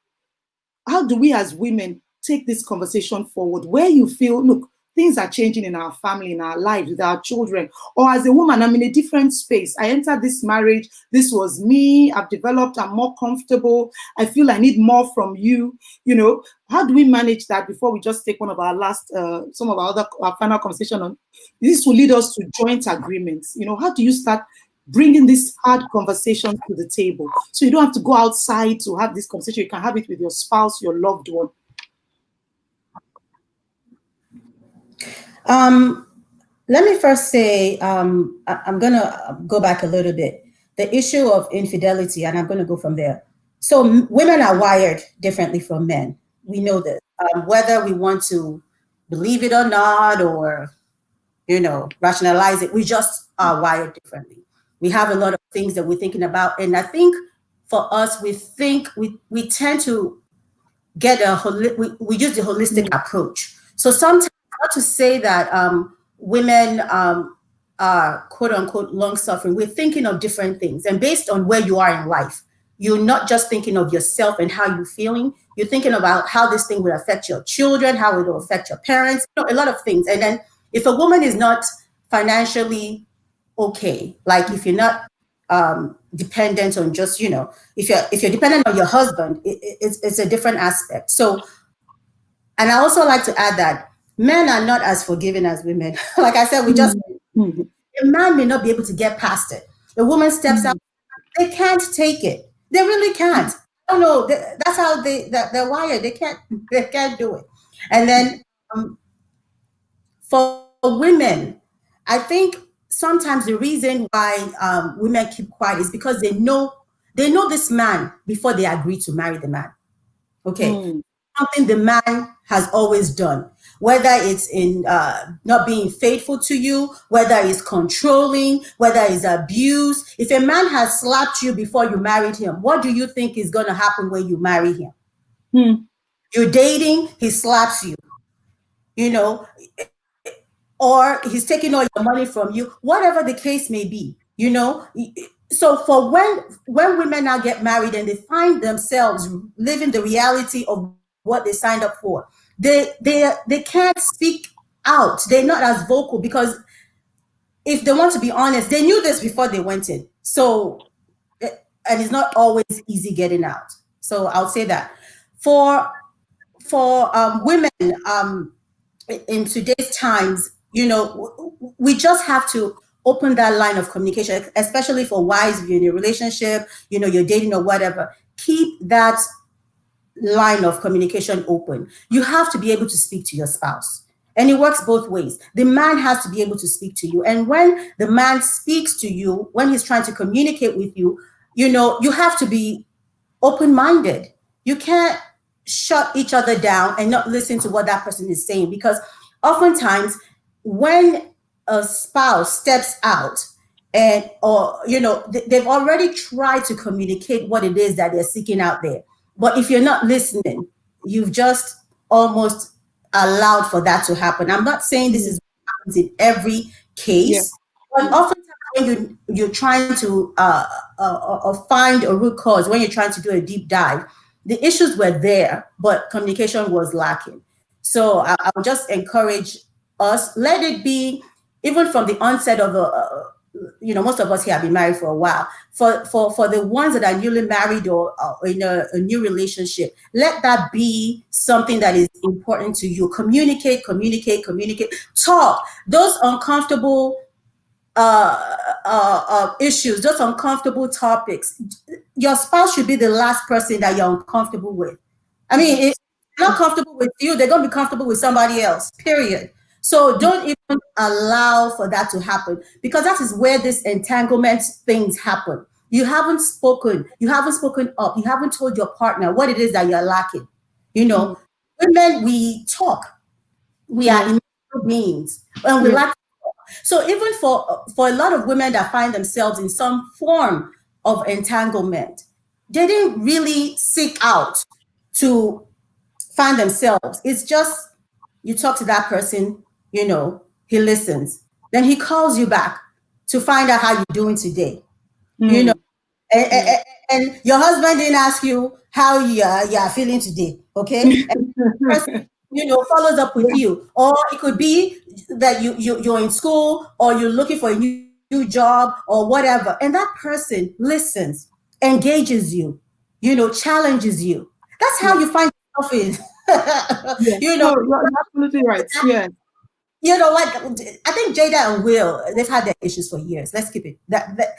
S1: how do we as women take this conversation forward where you feel, look, things are changing in our family, in our lives, with our children. Or as a woman, I'm in a different space. I entered this marriage. This was me. I've developed. I'm more comfortable. I feel I need more from you. You know, how do we manage that before we just take one of our last, some of our final conversation on this will lead us to joint agreements. You know, how do you start bringing this hard conversation to the table so you don't have to go outside to have this conversation? You can have it with your spouse, your loved one.
S4: Let me first say, I'm going to go back a little bit. The issue of infidelity, and I'm going to go from there. So women are wired differently from men. We know this. Whether we want to believe it or not, or, you know, rationalize it, we just are wired differently. We have a lot of things that we're thinking about. And I think for us, we tend to get we use the holistic approach. So sometimes, not to say that women are quote unquote long suffering, we're thinking of different things. And based on where you are in life, you're not just thinking of yourself and how you're feeling, you're thinking about how this thing will affect your children, how it will affect your parents, you know, a lot of things. And then if a woman is not financially okay, like if you're not dependent on just, you know, if you're dependent on your husband, it's a different aspect. So, and I also like to add that men are not as forgiving as women. Like I said, a man may not be able to get past it. The woman steps out, they can't take it. They really can't. don't know. That's how they're wired. They can't do it. And then for women, I think sometimes the reason why women keep quiet is because they know this man before they agree to marry the man. Okay, something the man has always done, whether it's in not being faithful to you, whether it's controlling, whether it's abuse. If a man has slapped you before you married him, what do you think is going to happen when you marry him? You're dating, he slaps you, you know, or he's taking all your money from you, whatever the case may be, you know. So for when women now get married and they find themselves living the reality of what they signed up for, they can't speak out. They're not as vocal because if they want to be honest, they knew this before they went in. So, and it's not always easy getting out. So I'll say that for women in today's times, you know, we just have to open that line of communication, especially for wives. If you're in a relationship, you know, you're dating or whatever, keep that line of communication open. You have to be able to speak to your spouse. And it works both ways. The man has to be able to speak to you. And when the man speaks to you, when he's trying to communicate with you, you know, you have to be open-minded. You can't shut each other down and not listen to what that person is saying, because oftentimes when a spouse steps out and, or, you know, they've already tried to communicate what it is that they're seeking out there. But if you're not listening, you've just almost allowed for that to happen. I'm not saying this is what happens in every case, but oftentimes when you're trying to find a root cause, when you're trying to do a deep dive, the issues were there, but communication was lacking. So I would just encourage us, let it be, even from the onset of you know, most of us here have been married for a while. For the ones that are newly married or in a new relationship, let that be something that is important to you. Communicate, talk. Those uncomfortable issues, those uncomfortable topics, your spouse should be the last person that you're uncomfortable with. I mean, if they're not comfortable with you, they're going to be comfortable with somebody else, period. So don't even allow for that to happen, because that is where this entanglement things happen. You haven't spoken up, you haven't told your partner what it is that you're lacking. You know, women, we talk, we are emotional beings, and we lack. So even for a lot of women that find themselves in some form of entanglement, they didn't really seek out to find themselves. It's just, you talk to that person, you know, he listens. Then he calls you back to find out how you're doing today. You know, and your husband didn't ask you how you are feeling today, okay? And the person, you know, follows up with you. Or it could be that you're in school, or you're looking for a new job or whatever, and that person listens, engages you, you know, challenges you. That's how you find yourself in. You know,
S1: you're absolutely right. Yeah.
S4: You know, like I think Jada and Will, they've had their issues for years. Let's keep it. That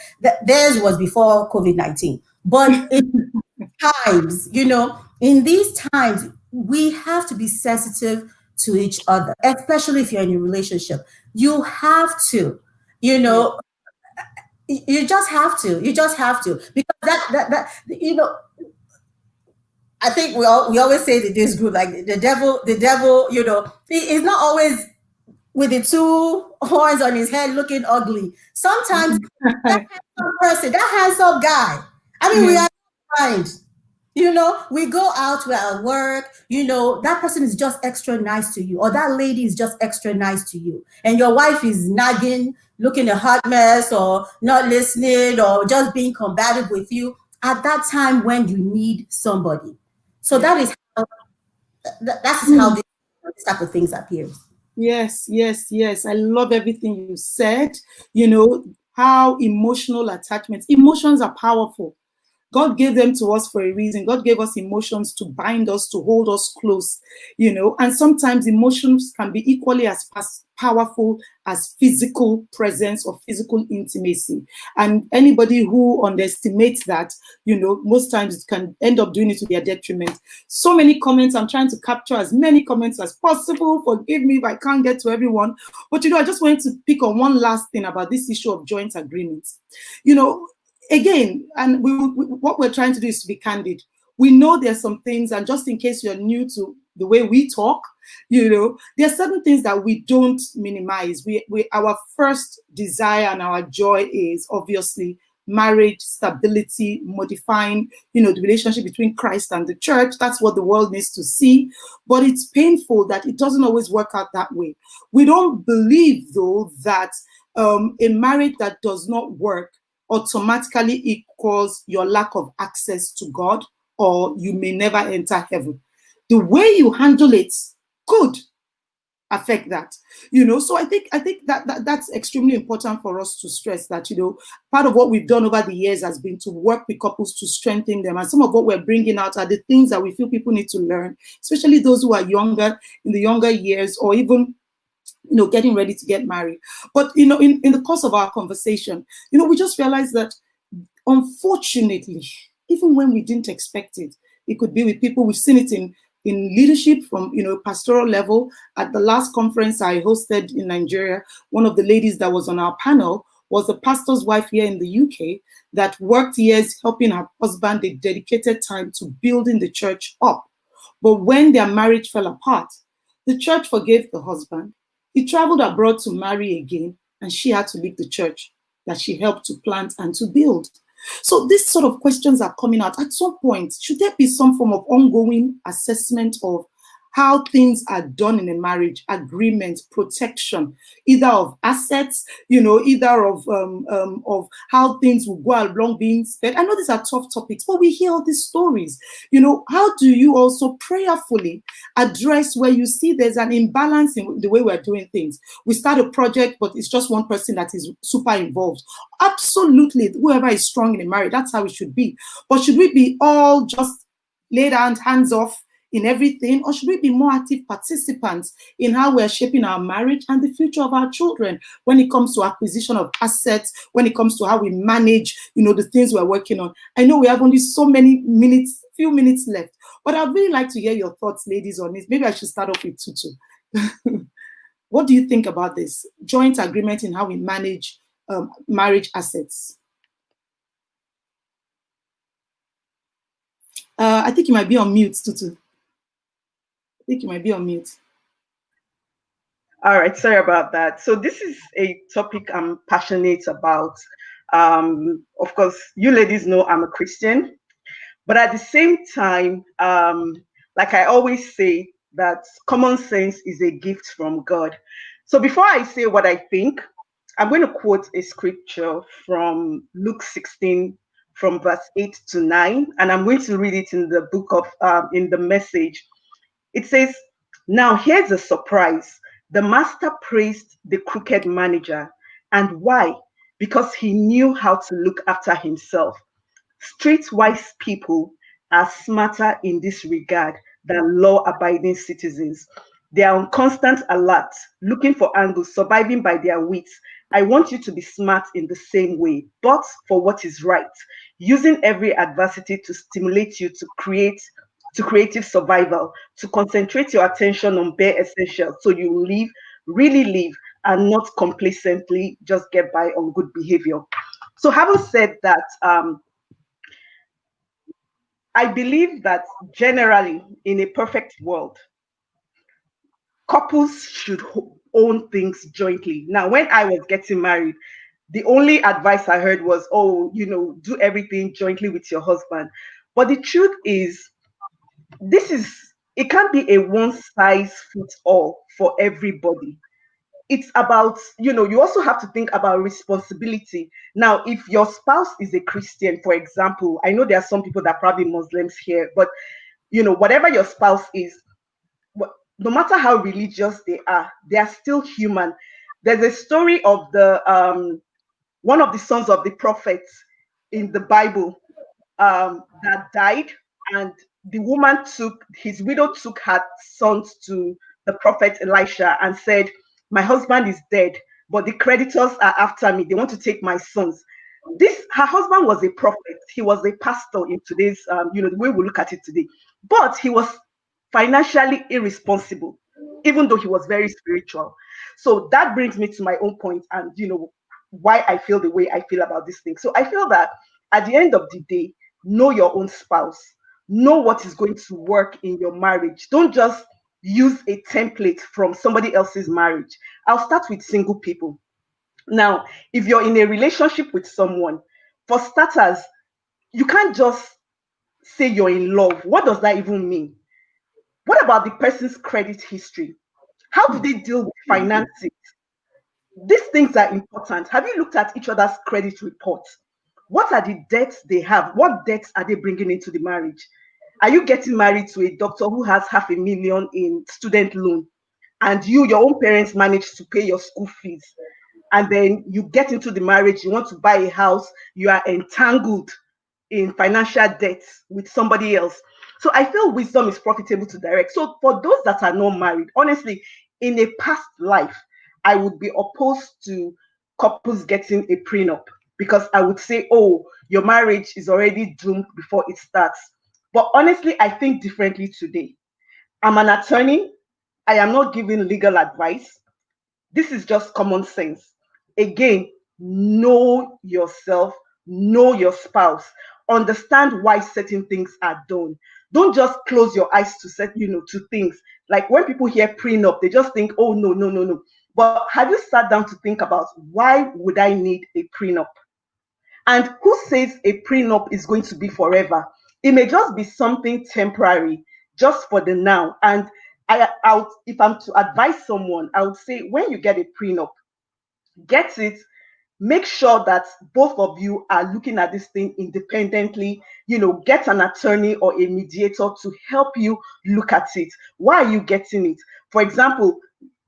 S4: theirs was before COVID-19. But in times, you know, in these times, we have to be sensitive to each other, especially if you're in a relationship. You have to, you know, you just have to. You just have to, because that you know. I think we always say that this group, like the devil, you know, he's not always with the two horns on his head looking ugly. Sometimes that handsome person, that handsome guy, I mean, we are blind. You know, we go out, we're at work, you know, that person is just extra nice to you, or that lady is just extra nice to you. And your wife is nagging, looking a hot mess, or not listening, or just being combative with you at that time when you need somebody. So that is how, how this type of things appears.
S1: Yes. I love everything you said. You know, how emotional attachments, emotions are powerful. God gave them to us for a reason. God gave us emotions to bind us, to hold us close, and sometimes emotions can be equally as powerful as physical presence or physical intimacy. And anybody who underestimates that, most times it can end up doing it to their detriment. So many comments. I'm trying to capture as many comments as possible. Forgive me if I can't get to everyone. But, I just wanted to pick on one last thing about this issue of joint agreements. Again, and what we're trying to do is to be candid. We know there's some things, and just in case you're new to the way we talk, there are certain things that we don't minimize. Our first desire and our joy is obviously marriage, stability, modifying, the relationship between Christ and the church. That's what the world needs to see. But it's painful that it doesn't always work out that way. We don't believe, though, that a marriage that does not work automatically equals your lack of access to God, or you may never enter heaven. The way you handle it could affect that, so I think that's extremely important for us to stress that, part of what we've done over the years has been to work with couples to strengthen them. And some of what we're bringing out are the things that we feel people need to learn, especially those who are younger, in the younger years, or even getting ready to get married. But in the course of our conversation, we just realized that, unfortunately, even when we didn't expect it, it could be with people. We've seen it in leadership from pastoral level. At the last conference I hosted in Nigeria, one of the ladies that was on our panel was a pastor's wife here in the UK that worked years helping her husband. They dedicated time to building the church up. But when their marriage fell apart, the church forgave the husband. He traveled abroad to marry again, and she had to leave the church that she helped to plant and to build. So these sort of questions are coming out. At some point, should there be some form of ongoing assessment of how things are done in a marriage, agreement, protection, either of assets, either of how things will go along being spent? I know these are tough topics, but we hear all these stories. How do you also prayerfully address where you see there's an imbalance in the way we're doing things? We start a project, but it's just one person that is super involved. Absolutely, whoever is strong in a marriage, that's how it should be. But should we be all just laid down, hands off in everything, or should we be more active participants in how we're shaping our marriage and the future of our children when it comes to acquisition of assets, when it comes to how we manage, the things we're working on? I know we have only so many minutes, few minutes left, but I'd really like to hear your thoughts, ladies, on this. Maybe I should start off with Tutu. What do you think about this joint agreement in how we manage marriage assets? I think you might be on mute, Tutu. I think you might be on mute.
S5: All right, sorry about that. So this is a topic I'm passionate about. Of course, you ladies know I'm a Christian, but at the same time, like I always say, that common sense is a gift from God. So before I say what I think, I'm going to quote a scripture from Luke 16, from verse 8 to 9, and I'm going to read it in the book of, in the Message. It says, "Now here's a surprise. The master praised the crooked manager. And why? Because he knew how to look after himself. Streetwise people are smarter in this regard than law-abiding citizens. They are on constant alert, looking for angles, surviving by their wits. I want you to be smart in the same way, but for what is right, using every adversity to stimulate you to creative survival, to concentrate your attention on bare essentials so you live, really live, and not complacently just get by on good behavior." So having said that, I believe that generally in a perfect world, couples should own things jointly. Now, when I was getting married, the only advice I heard was, oh, do everything jointly with your husband. But the truth is, it can't be a one size fits all for everybody. It's about, you also have to think about responsibility. Now, if your spouse is a Christian, for example, I know there are some people that are probably Muslims here, but whatever your spouse is, no matter how religious they are still human. There's a story of the one of the sons of the prophets in the Bible. that died, and his widow took her sons to the prophet Elisha and said, "My husband is dead, but the creditors are after me. They want to take my sons." Her husband was a prophet. He was a pastor in today's, the way we look at it today. But he was financially irresponsible, even though he was very spiritual. So that brings me to my own point, and why I feel the way I feel about this thing. So I feel that at the end of the day, know your own spouse, know what is going to work in your marriage. Don't just use a template from somebody else's marriage. I'll start with single people. Now, if you're in a relationship with someone, for starters, you can't just say you're in love. What does that even mean? What about the person's credit history? How do they deal with finances? These things are important. Have you looked at each other's credit reports? What are the debts they have? What debts are they bringing into the marriage? Are you getting married to a doctor who has $500,000 in student loan, and your own parents managed to pay your school fees? And then you get into the marriage, you want to buy a house, you are entangled in financial debts with somebody else. So I feel wisdom is profitable to direct. So for those that are not married, honestly, in a past life, I would be opposed to couples getting a prenup, because I would say, oh, your marriage is already doomed before it starts. But honestly, I think differently today. I'm an attorney. I am not giving legal advice. This is just common sense. Again, know yourself, know your spouse, understand why certain things are done. Don't just close your eyes to things. Like when people hear prenup, they just think, oh, no, no, no, no. But have you sat down to think about, why would I need a prenup? And who says a prenup is going to be forever? It may just be something temporary, just for the now. And if I'm to advise someone, I would say, when you get a prenup, get it. Make sure that both of you are looking at this thing independently. Get an attorney or a mediator to help you look at it. Why are you getting it? For example,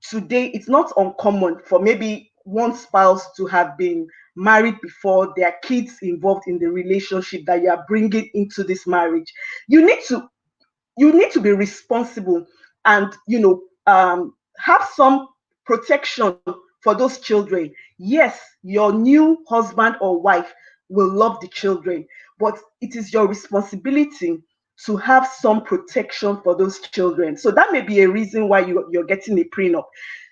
S5: today it's not uncommon for maybe one spouse to have been married before, there are kids involved in the relationship that you are bringing into this marriage. You need to be responsible, and have some protection for those children. Yes, your new husband or wife will love the children, but it is your responsibility to have some protection for those children. So that may be a reason why you're getting a prenup.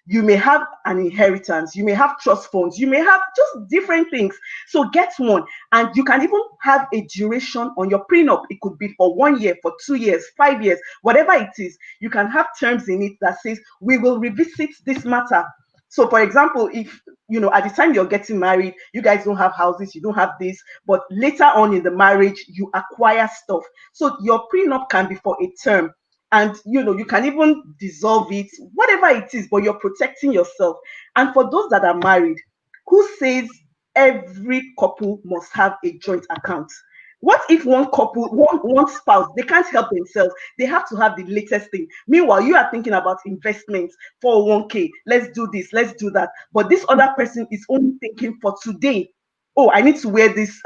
S5: You may have an inheritance, you may have trust funds, you may have just different things. So get one, and you can even have a duration on your prenup. It could be for 1 year, for 2 years, 5 years, whatever it is. You can have terms in it that says, we will revisit this matter. So for example, if at the time you're getting married, you guys don't have houses, you don't have this, but later on in the marriage, you acquire stuff. So your prenup can be for a term. And you can even dissolve it, whatever it is, but you're protecting yourself. And for those that are married, who says every couple must have a joint account? What if one couple, one spouse, they can't help themselves? They have to have the latest thing. Meanwhile, you are thinking about investments, 401k, let's do this, let's do that. But this other person is only thinking for today. Oh, I need to wear this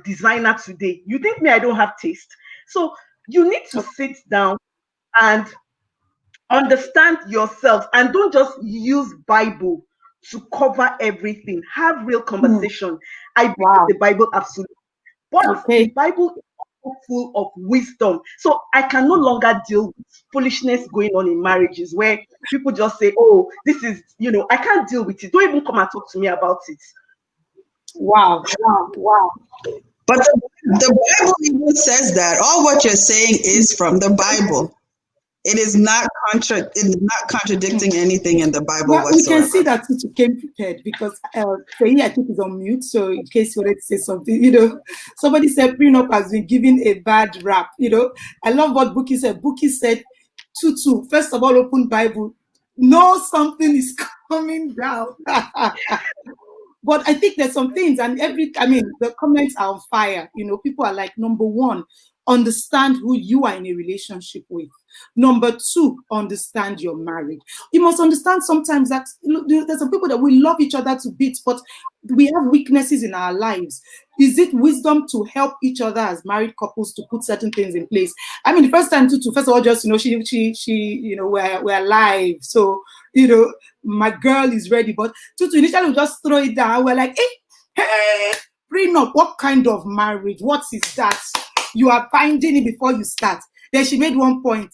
S5: designer today. You think me, I don't have taste? So you need to sit down and understand yourself, and don't just use Bible to cover everything. Have real conversation. I believe the Bible absolutely, but the Bible is also full of wisdom. So I can no longer deal with foolishness going on in marriages where people just say, oh, this is, I can't deal with it. Don't even come and talk to me about it.
S1: Wow.
S6: But the Bible even says that. All what you're saying is from the Bible. It is not contradicting anything in the Bible whatsoever.
S1: We can see that you came prepared, because Faye, I think, is on mute. So in case you wanted to say something, somebody said prenup has been given a bad rap. I love what Buki said. Buki said, Tutu, first of all, open Bible. Know something is coming down. But I think there's some things, and the comments are on fire. People are like, number one, understand who you are in a relationship with. Number two, understand your marriage. You must understand sometimes that there's some people that we love each other to bits, but we have weaknesses in our lives. Is it wisdom to help each other as married couples to put certain things in place? I mean, the first time to first of all, just she we're alive, so my girl is ready. But to initially we just throw it down. We're like, hey, prenup. What kind of marriage? What is that? You are finding it before you start. Then she made one point.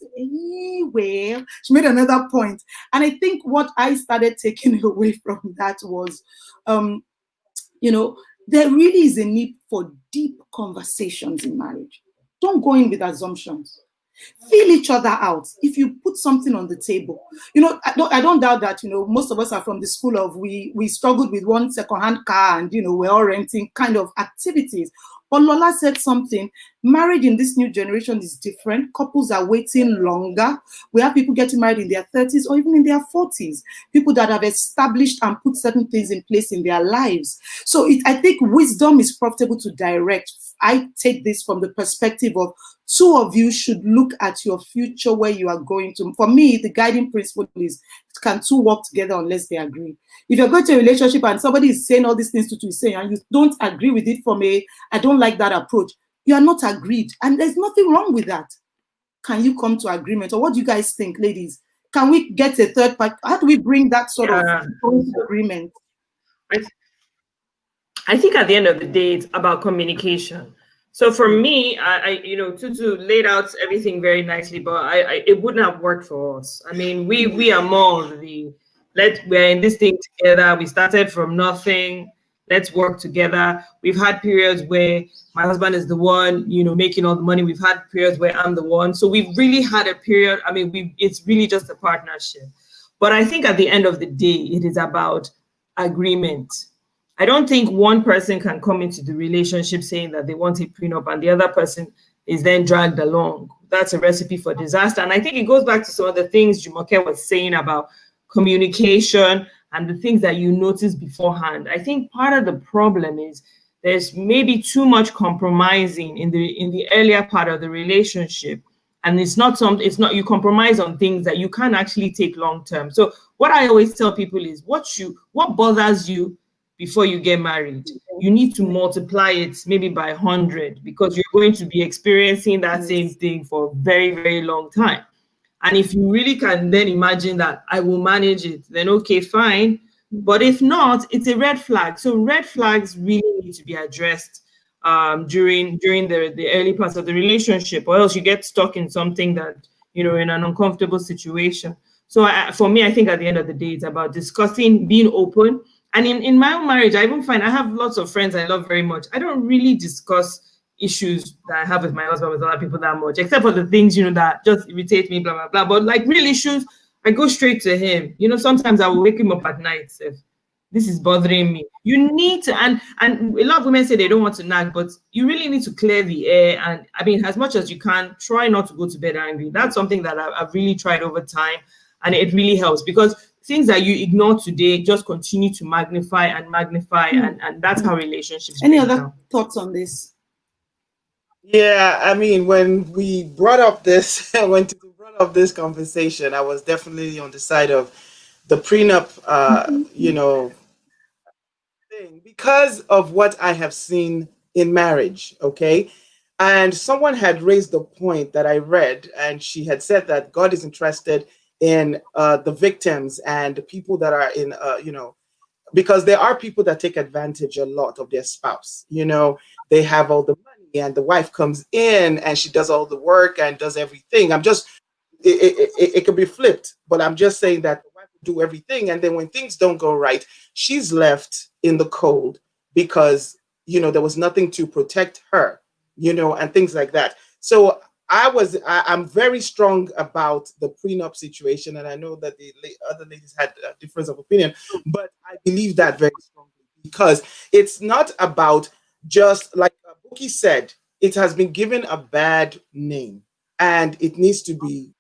S1: Well, she made another point. And I think what I started taking away from that was, there really is a need for deep conversations in marriage. Don't go in with assumptions. Feel each other out. If you put something on the table, I don't doubt that, most of us are from the school of we struggled with one second-hand car and, we're all renting kind of activities. But Lola said something, marriage in this new generation is different. Couples are waiting longer. We have people getting married in their 30s or even in their 40s. People that have established and put certain things in place in their lives. So I think wisdom is profitable to direct. I take this from the perspective of two of you should look at your future, where you are going to. For me, the guiding principle is, can two work together unless they agree? If you're going to a relationship and somebody is saying all these things to you saying, and you don't agree with it from I don't like that approach, you are not agreed. And there's nothing wrong with that. Can you come to agreement? Or what do you guys think, ladies? Can we get a third party? How do we bring that sort of agreement?
S2: I think at the end of the day, it's about communication. So for me, Tutu laid out everything very nicely, but it wouldn't have worked for us. I mean, we are more of we're in this thing together. We started from nothing. Let's work together. We've had periods where my husband is the one, making all the money. We've had periods where I'm the one. So we've really had a period. I mean, it's really just a partnership. But I think at the end of the day, it is about agreement. I don't think one person can come into the relationship saying that they want a prenup and the other person is then dragged along. That's a recipe for disaster. And I think it goes back to some of the things Jumoke was saying about communication and the things that you notice beforehand. I think part of the problem is there's maybe too much compromising in the earlier part of the relationship. And you compromise on things that you can't actually take long term. So what I always tell people is what bothers you before you get married, you need to multiply it maybe by 100, because you're going to be experiencing that same thing for a very, very long time. And if you really can then imagine that I will manage it, then okay, fine. But if not, it's a red flag. So red flags really need to be addressed during the early parts of the relationship, or else you get stuck in something that, in an uncomfortable situation. So for me, I think at the end of the day, it's about discussing, being open. And in my own marriage, I even find I have lots of friends I love very much. I don't really discuss issues that I have with my husband with other people that much, except for the things, that just irritate me, blah, blah, blah. But like real issues, I go straight to him. Sometimes I will wake him up at night. If this is bothering me, you need to, and a lot of women say they don't want to nag, but you really need to clear the air. And I mean, as much as you can, try not to go to bed angry. That's something that I've really tried over time. And it really helps, because things that you ignore today just continue to magnify, and that's how relationships.
S1: Any other thoughts on this?
S3: Yeah, I mean, when we brought up this, conversation, I was definitely on the side of the prenup, thing, because of what I have seen in marriage. Okay. And someone had raised the point that I read, and she had said that God is interested in the victims and the people that are in, because there are people that take advantage a lot of their spouse. They have all the money and the wife comes in and she does all the work and does everything. It could be flipped, but I'm just saying that the wife will do everything. And then when things don't go right, she's left in the cold because, there was nothing to protect her, and things like that. So I'm very strong about the prenup situation, and I know that the other ladies had a difference of opinion, but I believe that very strongly, because it's not about, just like Buki said, it has been given a bad name, and it needs to be,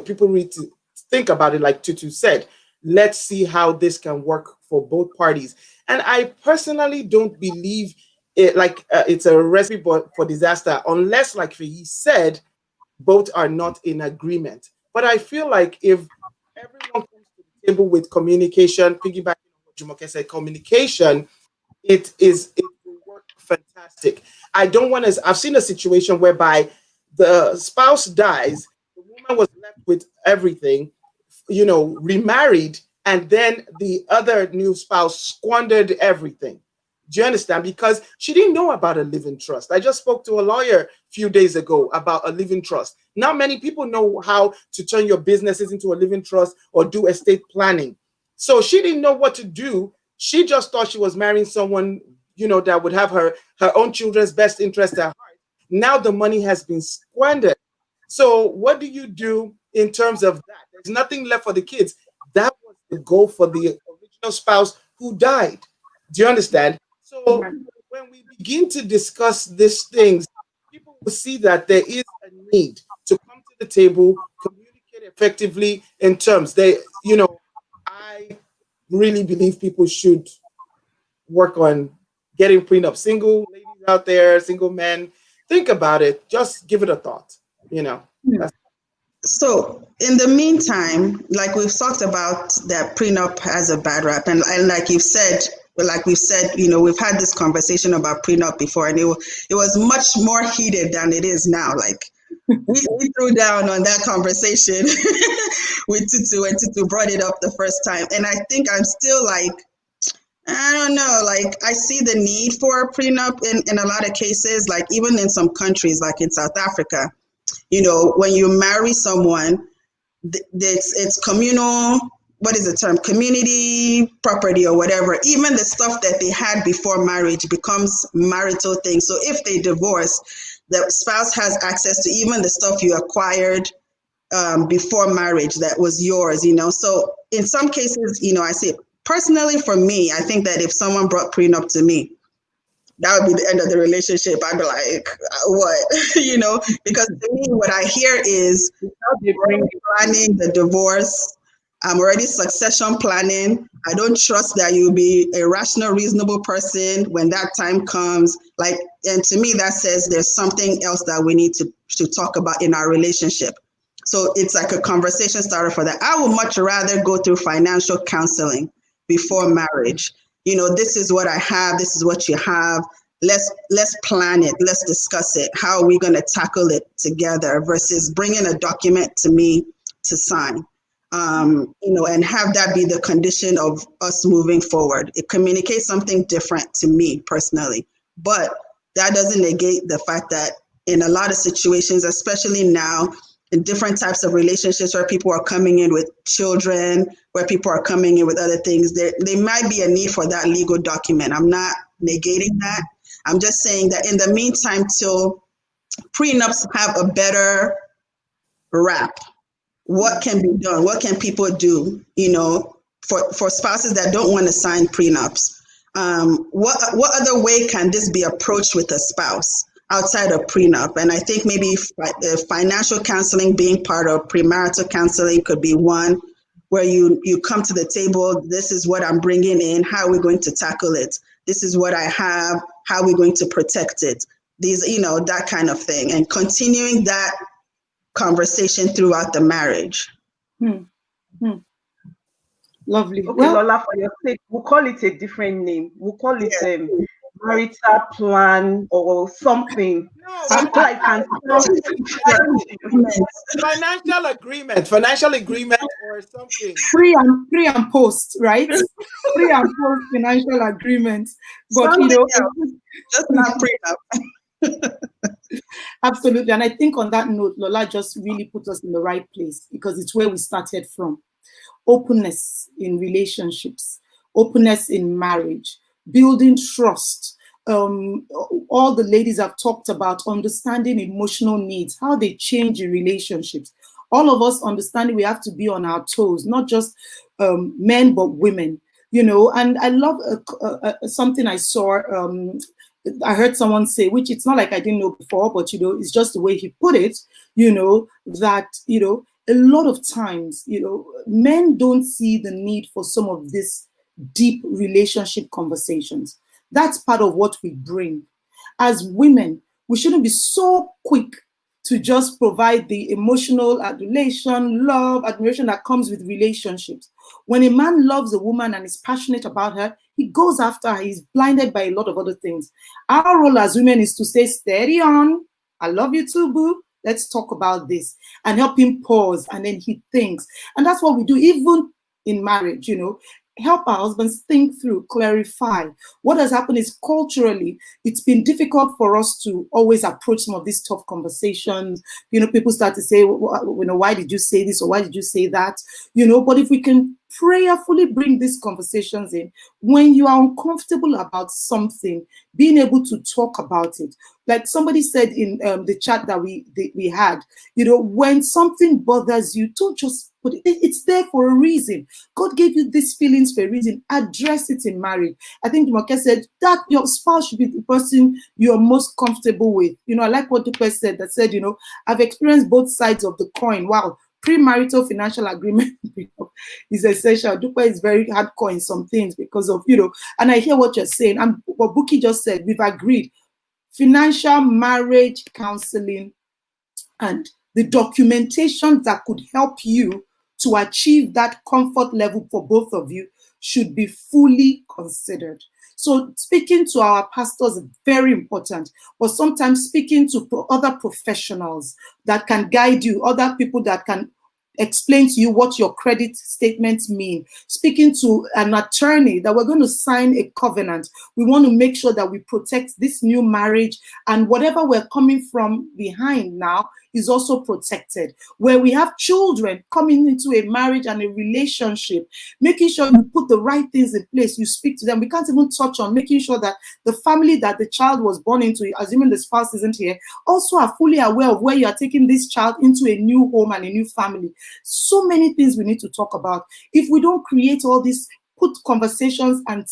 S3: people need to think about it, like Tutu said. Let's see how this can work for both parties. And I personally don't believe it's a recipe for disaster, unless, like he said, both are not in agreement. But I feel like if everyone comes to the table with communication, piggybacking on what Jumoke said, communication, it will work fantastic. I don't want to. I've seen a situation whereby the spouse dies, the woman was left with everything, remarried, and then the other new spouse squandered everything. Do you understand? Because she didn't know about a living trust. I just spoke to a lawyer a few days ago about a living trust. Not many people know how to turn your businesses into a living trust or do estate planning. So she didn't know what to do. She just thought she was marrying someone, that would have her own children's best interest at heart. Now the money has been squandered. So what do you do in terms of that? There's nothing left for the kids. That was the goal for the original spouse who died. Do you understand? So when we begin to discuss these things, people will see that there is a need to come to the table, communicate effectively in terms. I really believe people should work on getting prenup. Single ladies out there, single men, think about it. Just give it a thought.
S6: So in the meantime, like we've talked about, that prenup has a bad rap, and like we've said, we've had this conversation about prenup before, and it was much more heated than it is now. Like we threw down on that conversation with Tutu, and Tutu brought it up the first time, and I think I'm still like, I don't know, like I see the need for a prenup in a lot of cases, like even in some countries, like in South Africa. When you marry someone, it's communal, what is the term? Community property or whatever. Even the stuff that they had before marriage becomes marital things. So if they divorce, the spouse has access to even the stuff you acquired before marriage that was yours, So in some cases, I say, personally for me, I think that if someone brought prenup to me, that would be the end of the relationship. I'd be like, what? Because to me, what I hear is planning the divorce. I'm already succession planning. I don't trust that you'll be a rational, reasonable person when that time comes. And to me, that says there's something else that we need to talk about in our relationship. So it's like a conversation starter for that. I would much rather go through financial counseling before marriage. This is what I have. This is what you have. Let's plan it. Let's discuss it. How are we going to tackle it together versus bringing a document to me to sign, and have that be the condition of us moving forward. It communicates something different to me personally, but that doesn't negate the fact that in a lot of situations, especially now, in different types of relationships where people are coming in with children, where people are coming in with other things, there might be a need for that legal document. I'm not negating that. I'm just saying that in the meantime, till prenups have a better rap, what can be done? What can people do, for spouses that don't want to sign prenups? What other way can this be approached with a spouse outside of prenup? And I think maybe financial counseling being part of premarital counseling could be one, where you come to the table. This is what I'm bringing in. How are we going to tackle it? This is what I have. How are we going to protect it? These, that kind of thing, and continuing that conversation throughout the marriage.
S1: Lovely.
S5: Okay, Lola, for your sake, we'll call it a different name. We'll call it marital plan or something.
S3: Financial agreement or something.
S1: Pre and post, right? Pre and post financial agreement. But
S6: just not prenup.
S1: Absolutely. And I think on that note, Lola just really put us in the right place, because it's where we started from. Openness in relationships, openness in marriage, building trust. All the ladies have talked about understanding emotional needs, how they change in relationships. All of us understanding we have to be on our toes, not just men, but women, And I love something I saw. I heard someone say, which it's not like I didn't know before, but, it's just the way he put it, that, a lot of times, men don't see the need for some of these deep relationship conversations. That's part of what we bring. As women, we shouldn't be so quick to just provide the emotional adulation, love, admiration that comes with relationships. When a man loves a woman and is passionate about her, he goes after her. He's blinded by a lot of other things. Our role as women is to say, steady on. I love you too, boo. Let's talk about this, and help him pause, and then he thinks. And that's what we do, even in marriage, you know. Help our husbands think through, clarify. What has happened is culturally, it's been difficult for us to always approach some of these tough conversations. You know, people start to say, you know, why did you say this or why did you say that? You know, but if we can prayerfully bring these conversations in, when you are uncomfortable about something, being able to talk about it. Like somebody said in the chat that we had, you know, when something bothers you, don't just put it, it's there for a reason. God gave you these feelings for a reason. Address it in marriage. I think Jumoke said that your spouse should be the person you're most comfortable with. You know, I like what Dupe said, that said, you know, I've experienced both sides of the coin. Wow. Premarital financial agreement is essential. Dupe is very hardcore in some things because of, you know, and I hear what you're saying. And what Buki just said, we've agreed. Financial marriage counseling and the documentation that could help you to achieve that comfort level for both of you should be fully considered. So speaking to our pastors is very important, but sometimes speaking to other professionals that can guide you, other people that can explain to you what your credit statements mean, speaking to an attorney that we're going to sign a covenant. We want to make sure that we protect this new marriage, and whatever we're coming from behind now is also protected. Where we have children coming into a marriage and a relationship, making sure you put the right things in place, you speak to them. We can't even touch on making sure that the family that the child was born into, assuming the spouse isn't here, also are fully aware of where you are taking this child into a new home and a new family. So many things we need to talk about. If we don't create all this, put conversations and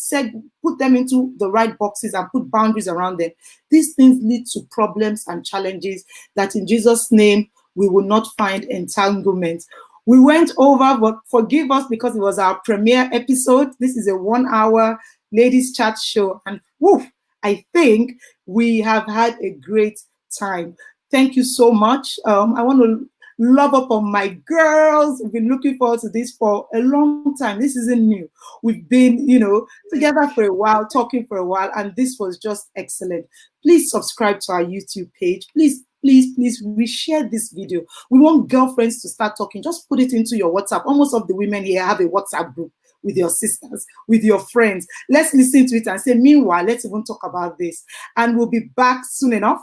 S1: put them into the right boxes and put boundaries around them, these things lead to problems and challenges that in Jesus' name we will not find entanglement. We went over, but forgive us because it was our premiere episode. This is a 1 hour ladies chat show, and woof, I think we have had a great time. Thank you so much. I want to love up on my girls. We've been looking forward to this for a long time. This isn't new. We've been, you know, together for a while, talking for a while, and this was just excellent. Please subscribe to our YouTube page. Please, please, please reshare this video. We want girlfriends to start talking. Just put it into your WhatsApp. Almost all of the women here have a WhatsApp group with your sisters, with your friends. Let's listen to it and say, meanwhile, let's even talk about this. And we'll be back soon enough.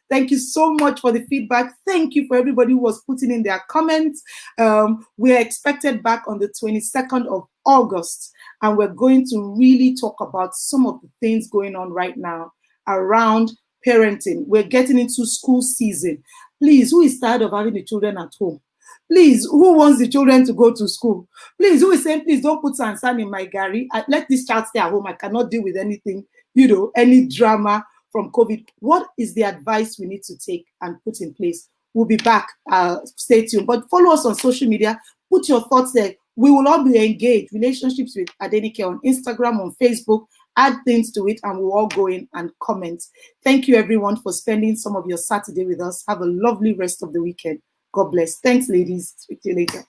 S1: Thank you so much for the feedback. Thank you for everybody who was putting in their comments. We're expected back on the 22nd of August, and we're going to really talk about some of the things going on right now around parenting. We're getting into school season. Please, who is tired of having the children at home? Please, who wants the children to go to school? Please, who is saying, please don't put Sansan in my gari. Let this child stay at home. I cannot deal with anything, you know, any drama from COVID. What is the advice we need to take and put in place? We'll be back. Stay tuned. But follow us on social media. Put your thoughts there. We will all be engaged. Relationships with Adenyke on Instagram, on Facebook. Add things to it, and we'll all go in and comment. Thank you, everyone, for spending some of your Saturday with us. Have a lovely rest of the weekend. God bless. Thanks, ladies. Speak to you later.